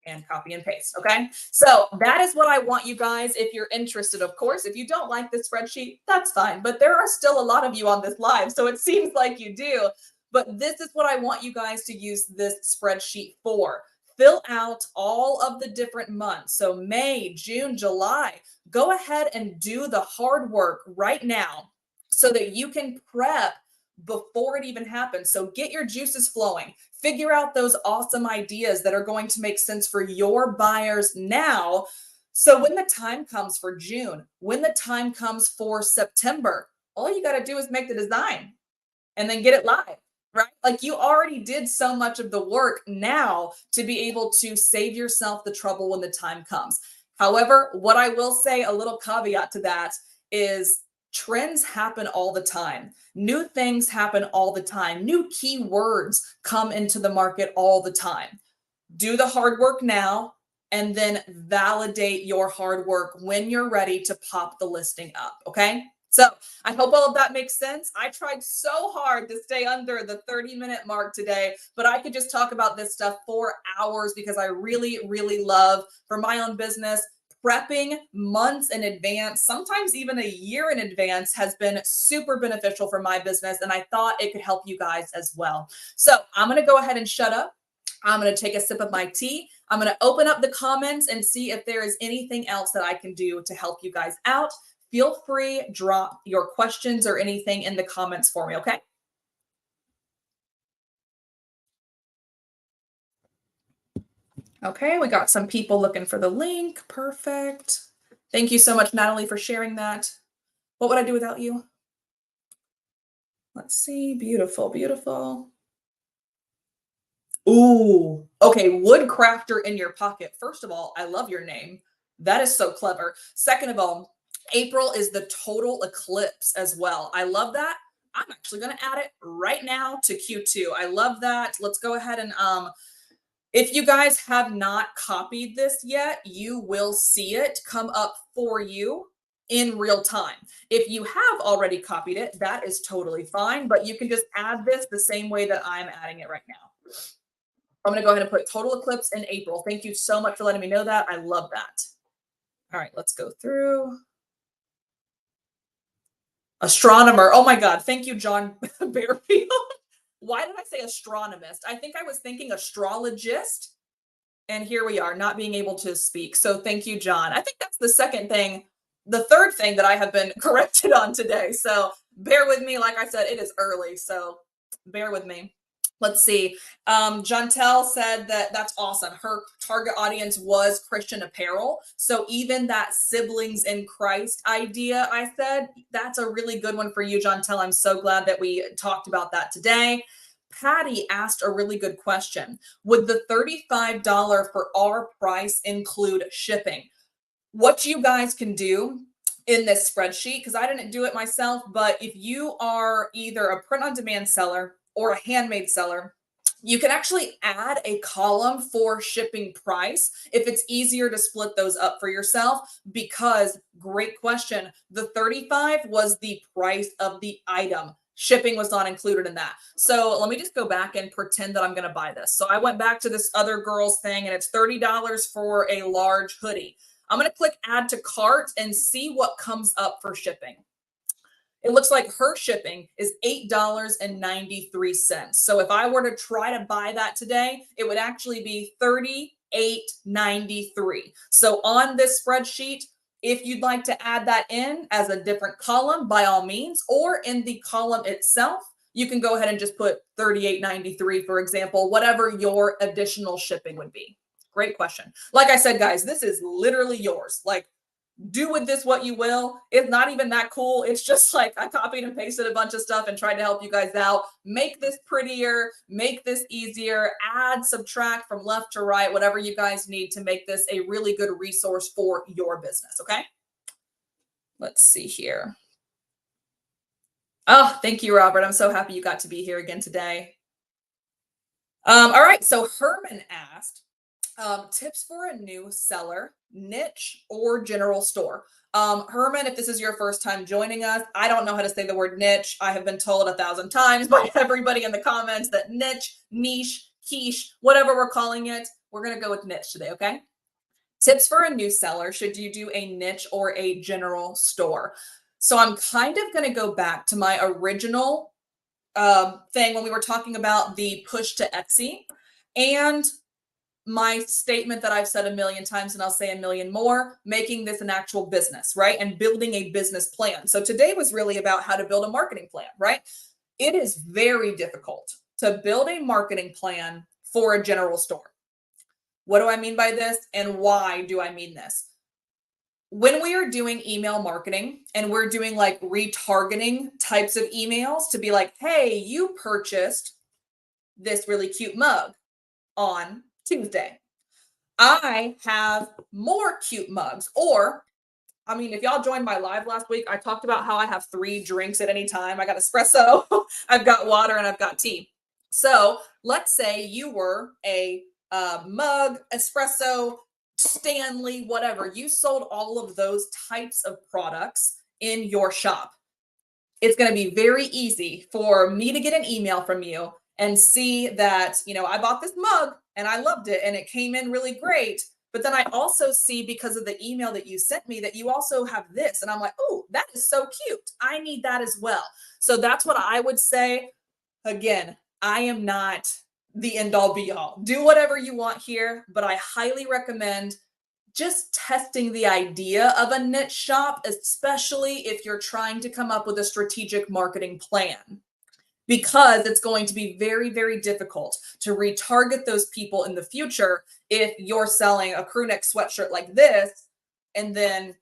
and copy and paste. Okay. So that is what I want you guys, if you're interested, of course. If you don't like this spreadsheet, that's fine. But there are still a lot of you on this live, so it seems like you do. But this is what I want you guys to use this spreadsheet for. Fill out all of the different months. So May, June, July. Go ahead and do the hard work right now so that you can prep before it even happens. So get your juices flowing. Figure out those awesome ideas that are going to make sense for your buyers now. So when the time comes for June, when the time comes for September, all you got to do is make the design and then get it live, right? Like, you already did so much of the work now to be able to save yourself the trouble when the time comes. However, what I will say, a little caveat to that, is trends happen all the time. New things happen all the time. New keywords come into the market all the time. Do the hard work now and then validate your hard work when you're ready to pop the listing up. Okay. So I hope all of that makes sense. I tried so hard to stay under the 30-minute mark today, but I could just talk about this stuff for hours because I really, really love, for my own business, prepping months in advance, sometimes even a year in advance, has been super beneficial for my business. And I thought it could help you guys as well. So I'm going to go ahead and shut up. I'm going to take a sip of my tea. I'm going to open up the comments and see if there is anything else that I can do to help you guys out. Feel free, drop your questions or anything in the comments for me. Okay. Okay, we got some people looking for the link. Perfect. Thank you so much, Natalie, for sharing that. What would I do without you? Let's see. Beautiful, beautiful. Ooh, okay. Wood crafter in your pocket. First of all, I love your name. That is so clever. Second of all, April is the total eclipse as well. I love that. I'm actually going to add it right now to Q2. I love that. Let's go ahead and if you guys have not copied this yet, you will see it come up for you in real time. If you have already copied it, that is totally fine, but you can just add this the same way that I'm adding it right now. I'm going to go ahead and put total eclipse in April. Thank you so much for letting me know that. I love that. All right, let's go through. Astronomer. Oh my God. Thank you, John Bearfield. Why did I say astronomist? I think I was thinking astrologist. And here we are, not being able to speak. So thank you, John. I think that's the second thing, the third thing that I have been corrected on today. So bear with me. Like I said, it is early, so bear with me. Let's see. Jantel said that that's awesome. Her target audience was Christian apparel. So even that siblings in Christ idea, I said, that's a really good one for you, Jantel. I'm so glad that we talked about that today. Patty asked a really good question. Would the $35 for our price include shipping? What you guys can do in this spreadsheet, because I didn't do it myself, but if you are either a print-on-demand seller or a handmade seller, you can actually add a column for shipping price if it's easier to split those up for yourself, because great question. The 35 was the price of the item. Shipping was not included in that. So let me just go back and pretend that I'm going to buy this. So I went back to this other girl's thing and it's $30 for a large hoodie. I'm going to click add to cart and see what comes up for shipping. It looks like her shipping is $8.93. So if I were to try to buy that today, it would actually be $30 $38.93. So on this spreadsheet, if you'd like to add that in as a different column, by all means, or in the column itself, you can go ahead and just put $38.93, for example, whatever your additional shipping would be. Great question. Like I said, guys, this is literally yours. Like, do with this what you will. It's not even that cool. It's just like I copied and pasted a bunch of stuff and tried to help you guys out. Make this prettier, make this easier, add, subtract from left to right, whatever you guys need to make this a really good resource for your business. Okay. Let's see here. Oh, thank you, Robert. I'm so happy you got to be here again today. All right. So Herman asked, tips for a new seller, niche or general store. Herman, if this is your first time joining us, I don't know how to say the word niche. I have been told 1,000 times by everybody in the comments that niche, quiche, whatever we're calling it, we're going to go with niche today. Okay. Tips for a new seller. Should you do a niche or a general store? So I'm kind of going to go back to my original thing when we were talking about the push to Etsy and my statement that I've said a million times and I'll say a million more, making this an actual business, right? And building a business plan. So today was really about how to build a marketing plan, right? It is very difficult to build a marketing plan for a general store. What do I mean by this? And why do I mean this? When we are doing email marketing and we're doing like retargeting types of emails to be like, hey, you purchased this really cute mug on Tuesday. I have more cute mugs. Or, I mean, if y'all joined my live last week, I talked about how I have 3 drinks at any time. I got espresso, I've got water, and I've got tea. So let's say you were a mug, espresso, Stanley, whatever. You sold all of those types of products in your shop. It's going to be very easy for me to get an email from you and see that, you know, I bought this mug and I loved it and it came in really great. But then I also see, because of the email that you sent me, that you also have this. And I'm like, oh, that is so cute. I need that as well. So that's what I would say. Again, I am not the end all be all. Do whatever you want here, but I highly recommend just testing the idea of a niche shop, especially if you're trying to come up with a strategic marketing plan, because it's going to be very, very difficult to retarget those people in the future if you're selling a crew neck sweatshirt like this, and then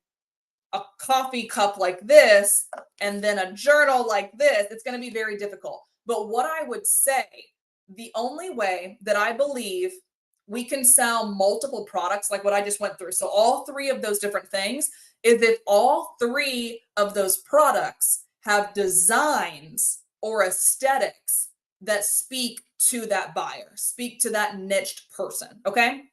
a coffee cup like this, and then a journal like this. It's going to be very difficult. But what I would say, the only way that I believe we can sell multiple products like what I just went through, so all 3 of those different things, is if all 3 of those products have designs or aesthetics that speak to that buyer, speak to that niched person, okay?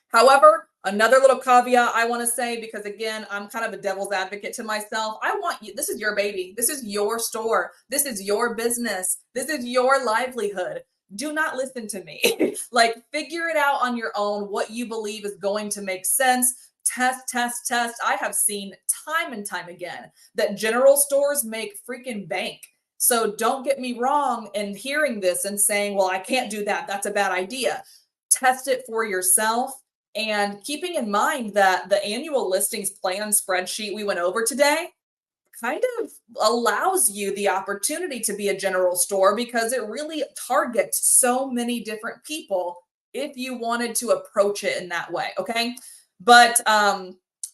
However, another little caveat I want to say, because again, I'm kind of a devil's advocate to myself. I want you, this is your baby. This is your store. This is your business. This is your livelihood. Do not listen to me. Like, figure it out on your own, what you believe is going to make sense. Test. I have seen time and time again that general stores make freaking bank. So don't get me wrong in hearing this and saying, well, I can't do that. That's a bad idea. Test it for yourself. And keeping in mind that the annual listings plan spreadsheet we went over today kind of allows you the opportunity to be a general store, because it really targets so many different people if you wanted to approach it in that way. Okay. But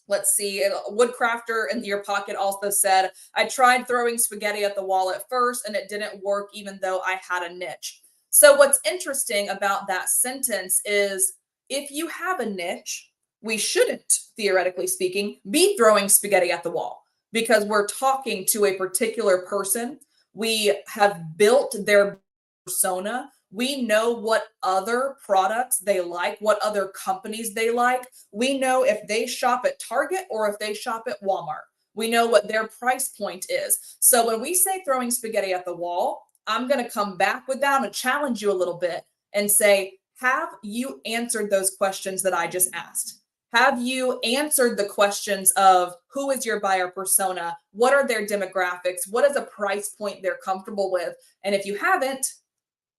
let's see. Woodcrafter in your pocket also said, I tried throwing spaghetti at the wall at first and it didn't work, even though I had a niche. So what's interesting about that sentence is, if you have a niche, we shouldn't, theoretically speaking, be throwing spaghetti at the wall, because we're talking to a particular person. We have built their persona. We know what other products they like, what other companies they like. We know if they shop at Target or if they shop at Walmart. We know what their price point is. So when we say throwing spaghetti at the wall, I'm going to come back with that and challenge you a little bit and say, have you answered those questions that I just asked? Have you answered the questions of who is your buyer persona? What are their demographics? What is a price point they're comfortable with? And if you haven't,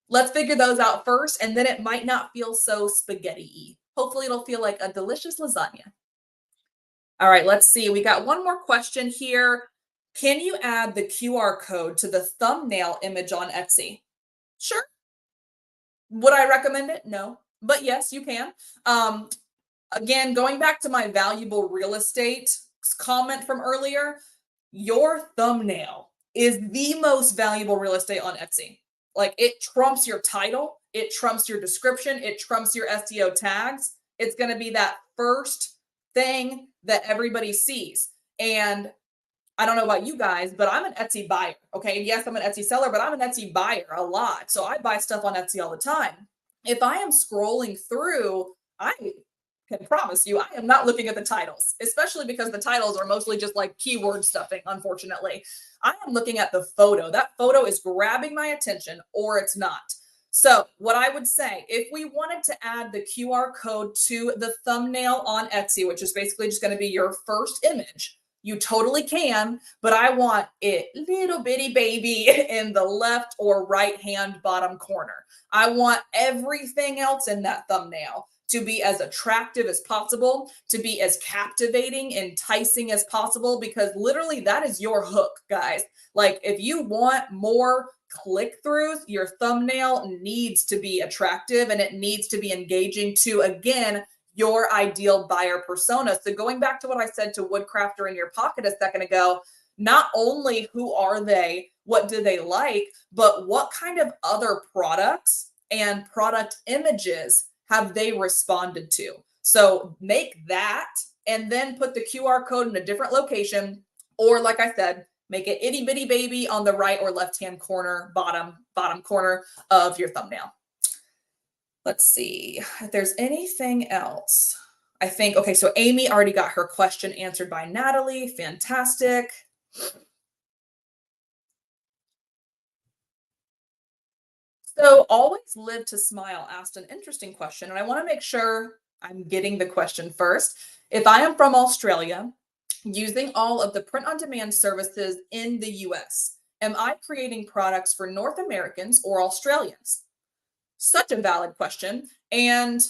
let's figure those out first, and then it might not feel so spaghetti-y. Hopefully it'll feel like a delicious lasagna. All right, let's see. We got one more question here. Can you add the QR code to the thumbnail image on Etsy? Sure. Would I recommend it? No. But yes, you can. Um, Again, going back to my valuable real estate comment from earlier, your thumbnail is the most valuable real estate on Etsy. Like it trumps your title, it trumps your description, it trumps your SEO tags. It's going to be that first thing that everybody sees. And I don't know about you guys, but I'm an Etsy buyer. Okay. And yes, I'm an Etsy seller, but I'm an Etsy buyer a lot. So I buy stuff on Etsy all the time. If I am scrolling through, I can promise you, I am not looking at the titles, especially because the titles are mostly just like keyword stuffing, unfortunately. I am looking at the photo. That photo is grabbing my attention or it's not. So, what I would say, if we wanted to add the QR code to the thumbnail on Etsy, which is basically just going to be your first image, you totally can, but I want it little bitty baby in the left or right hand bottom corner. I want everything else in that thumbnail to be as attractive as possible, to be as captivating, enticing as possible, because literally that is your hook, guys. Like if you want more click throughs, your thumbnail needs to be attractive and it needs to be engaging to, again, your ideal buyer persona. So going back to what I said to Woodcrafter in Your Pocket a second ago, not only who are they, what do they like, but what kind of other products and product images have they responded to? So make that and then put the QR code in a different location. Or like I said, make it itty bitty baby on the right or left-hand corner, bottom corner of your thumbnail. Let's see if there's anything else. I think, okay, so Amy already got her question answered by Natalie. Fantastic. So Always Live to Smile asked an interesting question, and I want to make sure I'm getting the question first. If I am from Australia, using all of the print on demand services in the US, am I creating products for North Americans or Australians? Such a valid question. And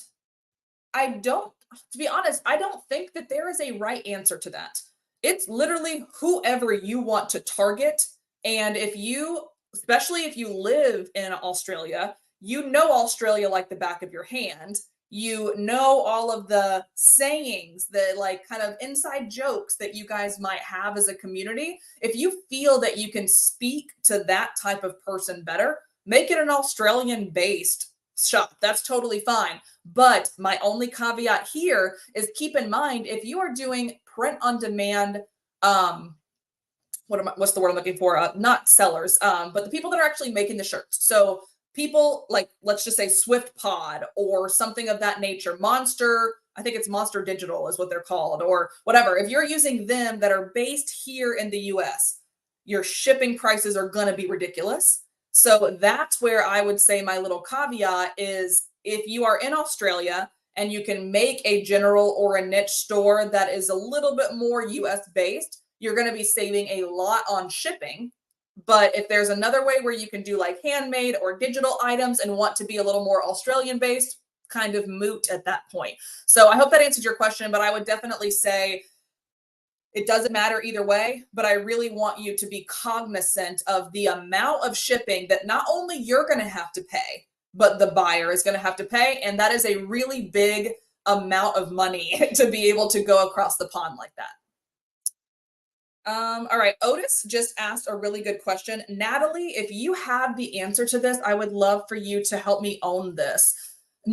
I don't, to be honest, I don't think that there is a right answer to that. It's literally whoever you want to target. And if you, especially if you live in Australia, you know Australia like the back of your hand. You know all of the sayings, the like kind of inside jokes that you guys might have as a community. If you feel that you can speak to that type of person better, make it an Australian based shop. That's totally fine. But my only caveat here is keep in mind if you are doing print on demand, what's the word I'm looking for? Not sellers, but the people that are actually making the shirts. So people like, let's just say Swift Pod or something of that nature, Monster, I think it's Monster Digital is what they're called, or whatever. If you're using them that are based here in the US, your shipping prices are going to be ridiculous. So that's where I would say my little caveat is if you are in Australia and you can make a general or a niche store that is a little bit more US based, you're going to be saving a lot on shipping. But if there's another way where you can do like handmade or digital items and want to be a little more Australian based, kind of moot at that point. So I hope that answered your question, but I would definitely say it doesn't matter either way, but I really want you to be cognizant of the amount of shipping that not only you're going to have to pay, but the buyer is going to have to pay. And that is a really big amount of money to be able to go across the pond like that. All right, Otis just asked a really good question. Natalie, if you have the answer to this, I would love for you to help me own this.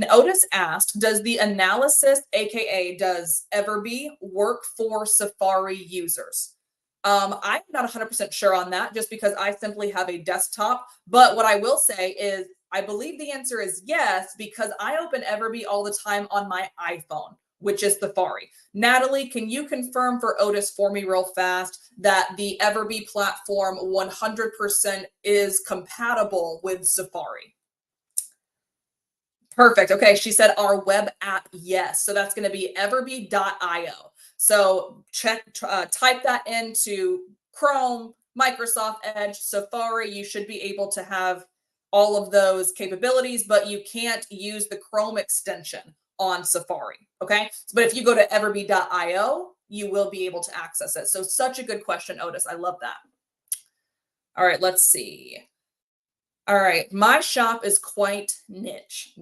Otis asked, does the analysis, aka does EverBee, work for Safari users? I'm not 100% sure on that just because I simply have a desktop. But what I will say is I believe the answer is yes, because I open EverBee all the time on my iPhone, which is Safari. Natalie, can you confirm for Otis for me real fast that the EverBee platform 100% is compatible with Safari? Perfect. Okay, she said our web app, yes. So that's going to be everbee.io. So type that into Chrome, Microsoft Edge, Safari. You should be able to have all of those capabilities, but you can't use the Chrome extension on Safari. Okay. But if you go to everbee.io, you will be able to access it. So such a good question, Otis. I love that. All right, let's see. All right, my shop is quite niche.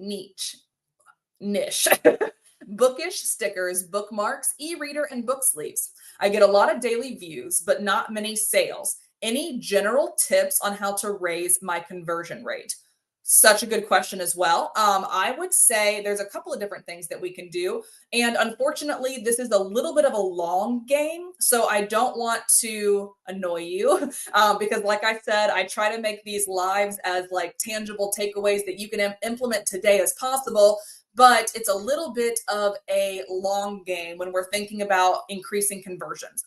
Bookish stickers, bookmarks, e-reader, and book sleeves. I get a lot of daily views, but not many sales. Any general tips on how to raise my conversion rate? Such a good question as well. I would say there's a couple of different things that we can do. And unfortunately, this is a little bit of a long game. So I don't want to annoy you because, like I said, I try to make these lives as like tangible takeaways that you can implement today as possible. But it's a little bit of a long game when we're thinking about increasing conversions.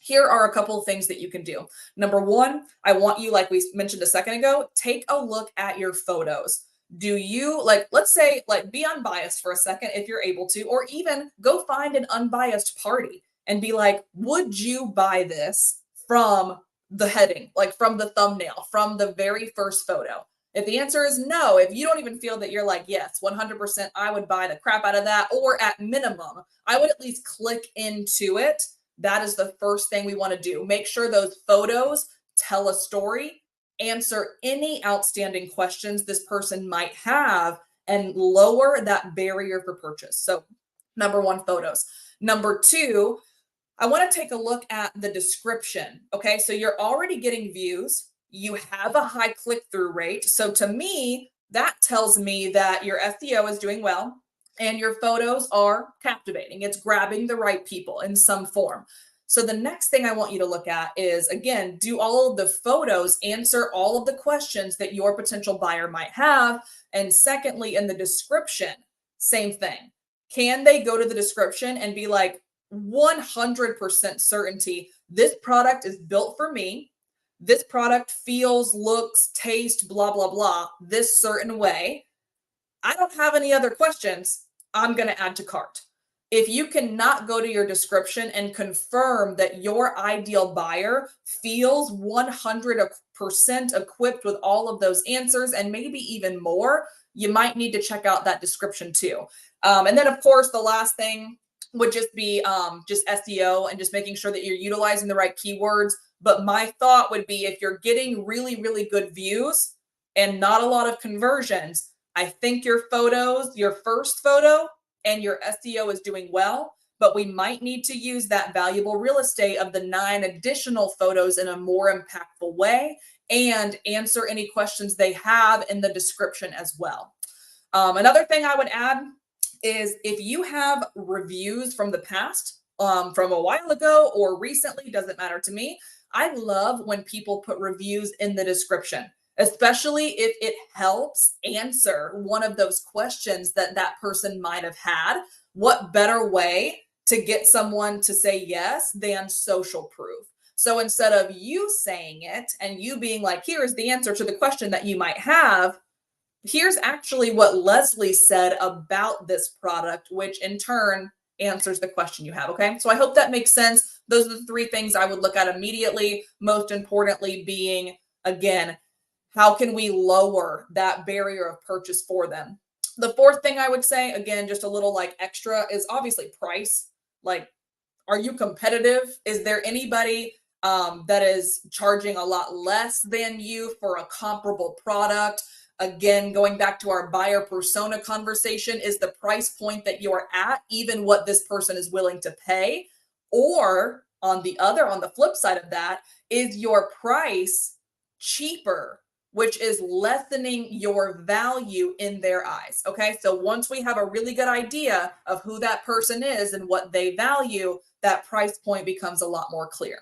Here are a couple of things that you can do. Number one, I want you, like we mentioned a second ago, take a look at your photos. Do you like, let's say, like be unbiased for a second if you're able to, or even go find an unbiased party and be like, would you buy this from the heading, like from the thumbnail, from the very first photo? If the answer is no, if you don't even feel that you're like, yes, 100%, I would buy the crap out of that, or at minimum, I would at least click into it. That is the first thing we want to do. Make sure those photos tell a story, answer any outstanding questions this person might have, and lower that barrier for purchase. So, number one, photos. Number two, I want to take a look at the description. Okay, so you're already getting views. You have a high click-through rate. So to me, that tells me that your SEO is doing well and your photos are captivating. It's grabbing the right people in some form. So the next thing I want you to look at is, again, do all of the photos answer all of the questions that your potential buyer might have? And secondly, in the description, same thing. Can they go to the description and be like, 100% certainty, this product is built for me. This product feels, looks, tastes, blah, blah, blah, this certain way. I don't have any other questions. I'm going to add to cart. If you cannot go to your description and confirm that your ideal buyer feels 100% equipped with all of those answers and maybe even more, you might need to check out that description too. And then, of course, the last thing would just be just SEO and just making sure that you're utilizing the right keywords. But my thought would be if you're getting really, really good views and not a lot of conversions, I think your photos, your first photo and your SEO is doing well, but we might need to use that valuable real estate of the 9 additional photos in a more impactful way and answer any questions they have in the description as well. Another thing I would add is if you have reviews from the past, from a while ago or recently, doesn't matter to me. I love when people put reviews in the description, especially if it helps answer one of those questions that that person might have had. What better way to get someone to say yes than social proof? So instead of you saying it and you being like, here's the answer to the question that you might have, here's actually what Leslie said about this product, which in turn answers the question you have. Okay. So I hope that makes sense. Those are the 3 things I would look at immediately. Most importantly being, again, how can we lower that barrier of purchase for them? The 4th thing I would say, again, just a little like extra, is obviously price. Like, are you competitive? Is there anybody that is charging a lot less than you for a comparable product? Again, going back to our buyer persona conversation, is the price point that you're at even what this person is willing to pay? Or on the flip side of that, is your price cheaper, which is lessening your value in their eyes? Okay, so once we have a really good idea of who that person is and what they value, that price point becomes a lot more clear.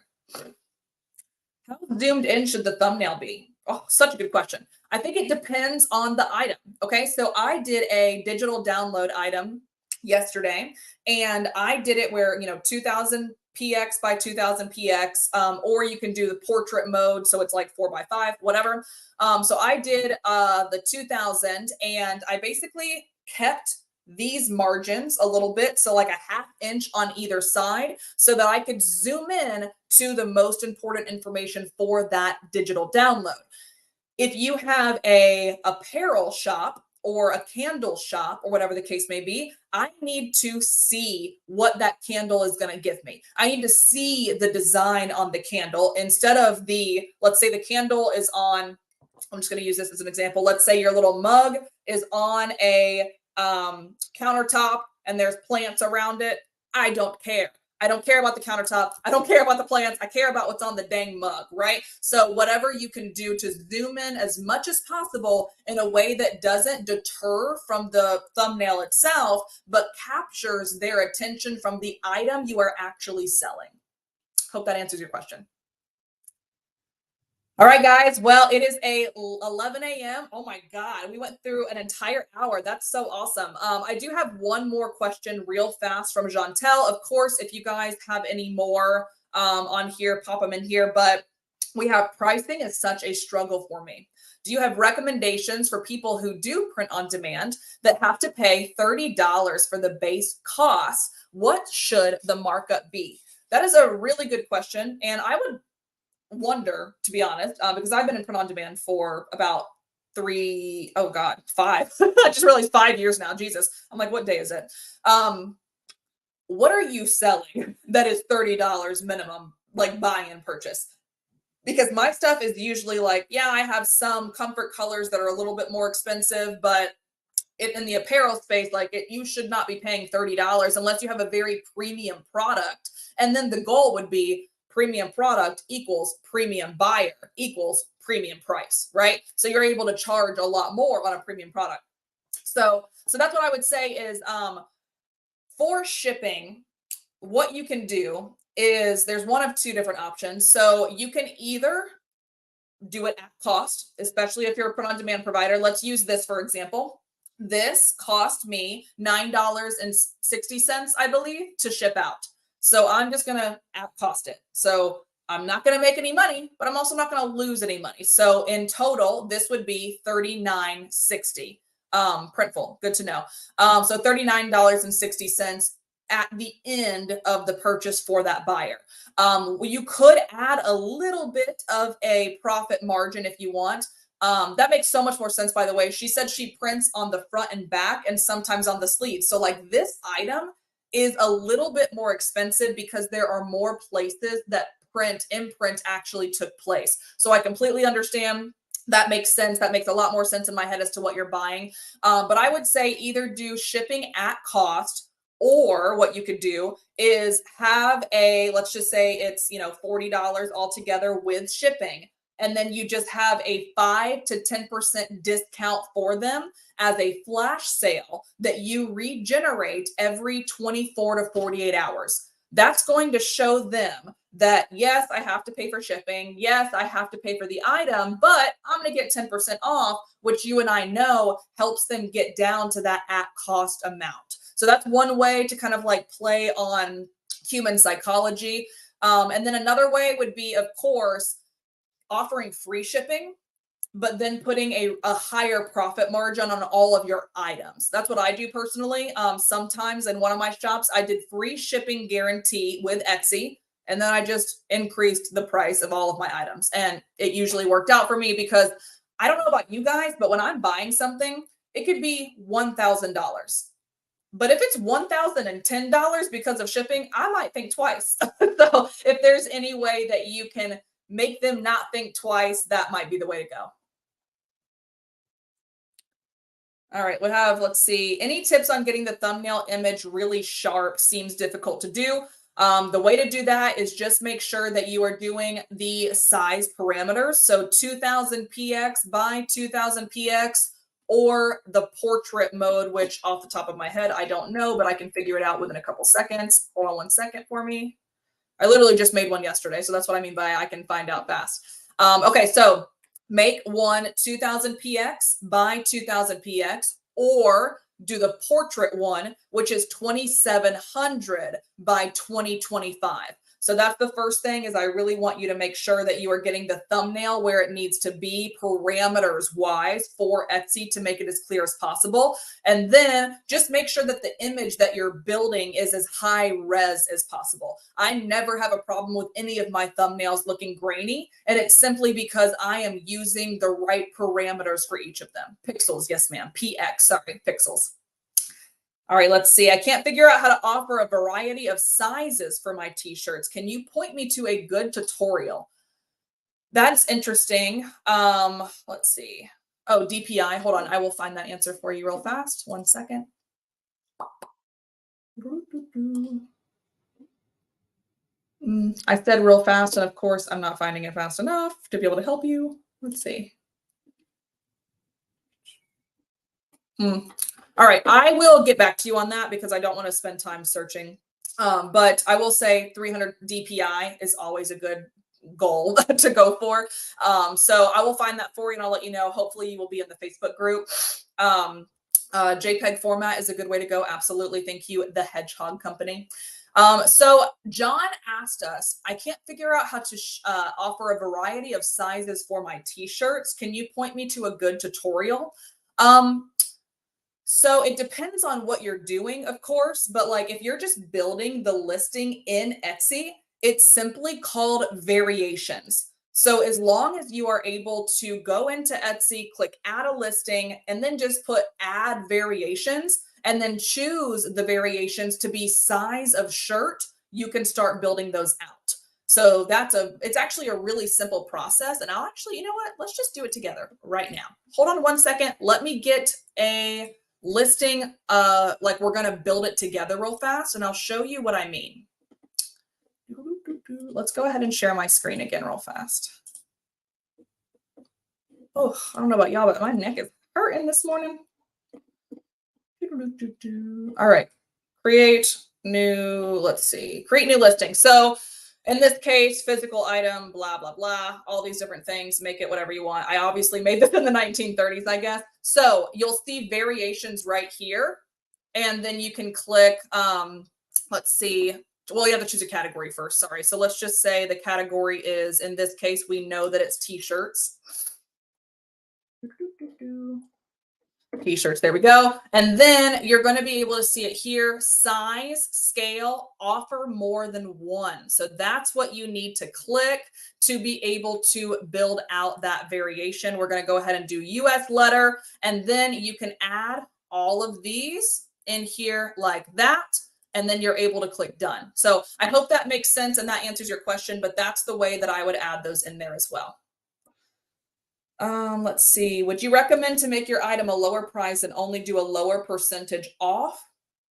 How zoomed in should the thumbnail be? Oh, such a good question. I think it depends on the item. Okay, so I did a digital download item yesterday, and I did it where, 2000 px by 2000 px, or you can do the portrait mode, so it's like 4x5, whatever. So I did the 2000, and I basically kept these margins a little bit, so like a 1/2 inch on either side, so that I could zoom in to the most important information for that digital download. If you have a apparel shop or a candle shop or whatever the case may be, I need to see what that candle is going to give me. I need to see the design on the candle instead of let's say the candle is on, I'm just going to use this as an example. Let's say your little mug is on a countertop and there's plants around it. I don't care. I don't care about the countertop. I don't care about the plants. I care about what's on the dang mug, right? So whatever you can do to zoom in as much as possible in a way that doesn't deter from the thumbnail itself, but captures their attention from the item you are actually selling. Hope that answers your question. All right, guys. Well, it is 11 a.m. Oh my God, we went through an entire hour. That's so awesome. I do have one more question real fast from Jantel. Of course, if you guys have any more on here, pop them in here. But we have pricing is such a struggle for me. Do you have recommendations for people who do print on demand that have to pay $30 for the base cost? What should the markup be? That is a really good question. And I would wonder, to be honest, because I've been in print on demand for about 5. I just realized 5 years now. Jesus. I'm like, what day is it? What are you selling that is $30 minimum, like buy and purchase? Because my stuff is usually like, yeah, I have some comfort colors that are a little bit more expensive, but in the apparel space, you should not be paying $30 unless you have a very premium product. And then the goal would be premium product equals premium buyer equals premium price, right? So you're able to charge a lot more on a premium product. So that's what I would say is for shipping, what you can do is there's one of two different options. So you can either do it at cost, especially if you're a print on demand provider. Let's use this for example. This cost me $9.60, I believe, to ship out. So I'm just going to cost it. So I'm not going to make any money, but I'm also not going to lose any money. So in total, this would be $39.60. Printful, good to know. So $39.60 at the end of the purchase for that buyer. You could add a little bit of a profit margin if you want. That makes so much more sense, by the way. She said she prints on the front and back and sometimes on the sleeves. So like this item is a little bit more expensive because there are more places that imprint actually took place. So I completely understand. That makes sense. That makes a lot more sense in my head as to what you're buying. But I would say either do shipping at cost, or what you could do is have let's just say it's, $40 altogether with shipping. And then you just have a 5 to 10% discount for them as a flash sale that you regenerate every 24 to 48 hours. That's going to show them that, yes, I have to pay for shipping. Yes, I have to pay for the item, but I'm going to get 10% off, which you and I know helps them get down to that at cost amount. So that's one way to kind of like play on human psychology. And then another way would be, of course, offering free shipping, but then putting a higher profit margin on all of your items. That's what I do personally. Sometimes in one of my shops, I did free shipping guarantee with Etsy, and then I just increased the price of all of my items. And it usually worked out for me because I don't know about you guys, but when I'm buying something, it could be $1,000. But if it's $1,010 because of shipping, I might think twice. So if there's any way that you can make them not think twice, that might be the way to go. All right, let's see. Any tips on getting the thumbnail image really sharp? Seems difficult to do. The way to do that is just make sure that you are doing the size parameters. So 2000px by 2000px, or the portrait mode, which off the top of my head, I don't know, but I can figure it out within a couple seconds. Hold on 1 second for me. I literally just made one yesterday, so that's what I mean by I can find out fast. Okay, so make one 2000px by 2000px, or do the portrait one, which is 2700 by 2025. So that's the first thing is I really want you to make sure that you are getting the thumbnail where it needs to be parameters wise for Etsy to make it as clear as possible. And then just make sure that the image that you're building is as high res as possible. I never have a problem with any of my thumbnails looking grainy, and it's simply because I am using the right parameters for each of them. Pixels, yes ma'am, PX, sorry, pixels. All right, let's see. I can't figure out how to offer a variety of sizes for my t-shirts. Can you point me to a good tutorial? That's interesting. Let's see. Oh, DPI. Hold on. I will find that answer for you real fast. 1 second. I said real fast, and of course, I'm not finding it fast enough to be able to help you. Let's see. All right, I will get back to you on that because I don't want to spend time searching. But I will say 300 DPI is always a good goal to go for. So I will find that for you and I'll let you know. Hopefully you will be in the Facebook group. JPEG format is a good way to go. Absolutely. Thank you, The Hedgehog Company. So John asked us, I can't figure out how to offer a variety of sizes for my t-shirts. Can you point me to a good tutorial? So it depends on what you're doing, of course, but like if you're just building the listing in Etsy, it's simply called variations. So as long as you are able to go into Etsy, click add a listing, and then just put add variations, and then choose the variations to be size of shirt, you can start building those out. So it's actually a really simple process. And I'll actually, you know what? Let's just do it together right now. Hold on 1 second. Let me get a listing, like we're going to build it together real fast, and I'll show you what I mean. Let's go ahead and share my screen again real fast. Oh, I don't know about y'all, but my neck is hurting this morning. All right, create new, let's see, create new listing. So in this case, physical item, blah, blah, blah, all these different things, make it whatever you want. I obviously made this in the 1930s, I guess. So you'll see variations right here. And then you can click, let's see, well, you have to choose a category first, sorry. So let's just say the category is, in this case, we know that it's t-shirts. T-shirts, there we go. And then you're going to be able to see it here, size, scale, offer more than one. So that's what you need to click to be able to build out that variation. We're going to go ahead and do US letter, and then you can add all of these in here like that, and then you're able to click done. So I hope that makes sense and that answers your question, but that's the way that I would add those in there as well. Let's see. Would you recommend to make your item a lower price and only do a lower percentage off,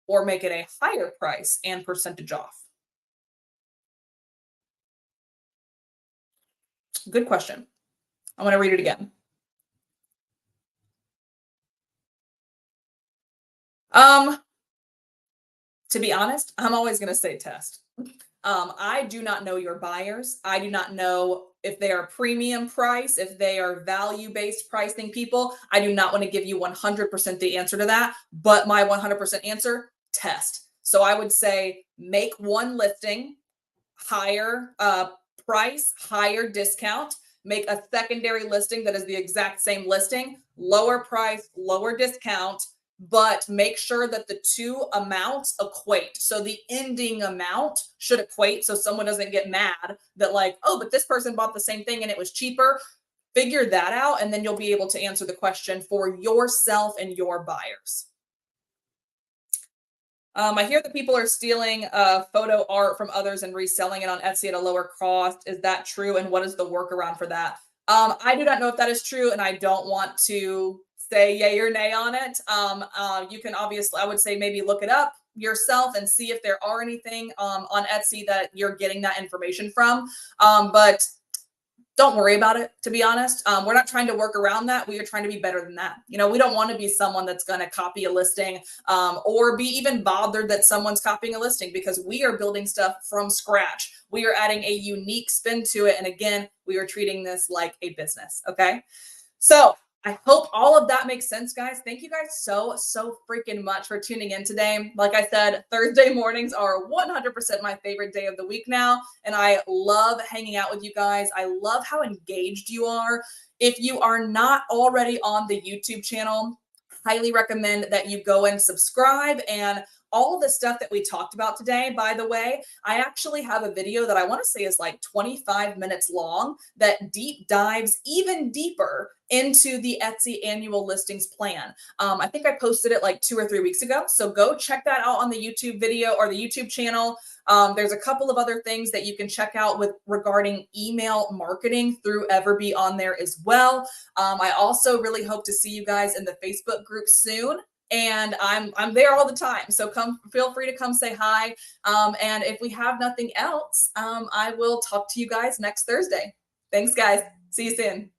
or make it a higher price and percentage off? Good question. I'm going to read it again. To be honest, I'm always going to say test. I do not know your buyers. I do not know if they are premium price, if they are value-based pricing people. I do not want to give you 100% the answer to that, but my 100% answer, test. So I would say make one listing, higher price, higher discount, make a secondary listing that is the exact same listing, lower price, lower discount, but make sure that the two amounts equate. So the ending amount should equate, so someone doesn't get mad that like, oh, but this person bought the same thing and it was cheaper. Figure that out, and then you'll be able to answer the question for yourself and your buyers. I hear that people are stealing photo art from others and reselling it on Etsy at a lower cost. Is that true? And what is the workaround for that? I do not know if that is true, and I don't want to say yay or nay on it. You can obviously, I would say maybe look it up yourself and see if there are anything on Etsy that you're getting that information from. But don't worry about it, to be honest. We're not trying to work around that. We are trying to be better than that. You know, we don't want to be someone that's going to copy a listing or be even bothered that someone's copying a listing, because we are building stuff from scratch. We are adding a unique spin to it. And again, we are treating this like a business. Okay. So I hope all of that makes sense, guys. Thank you guys so freaking much for tuning in today. Like I said, Thursday mornings are 100% my favorite day of the week now. And I love hanging out with you guys. I love how engaged you are. If you are not already on the YouTube channel, highly recommend that you go and subscribe. And all of the stuff that we talked about today, by the way, I actually have a video that I want to say is like 25 minutes long that deep dives even deeper into the Etsy annual listings plan. I think I posted it like 2 or 3 weeks ago. So go check that out on the YouTube video or the YouTube channel. There's a couple of other things that you can check out with regarding email marketing through EverBee on there as well. I also really hope to see you guys in the Facebook group soon. And I'm there all the time. So feel free to come say hi. And if we have nothing else, I will talk to you guys next Thursday. Thanks, guys. See you soon.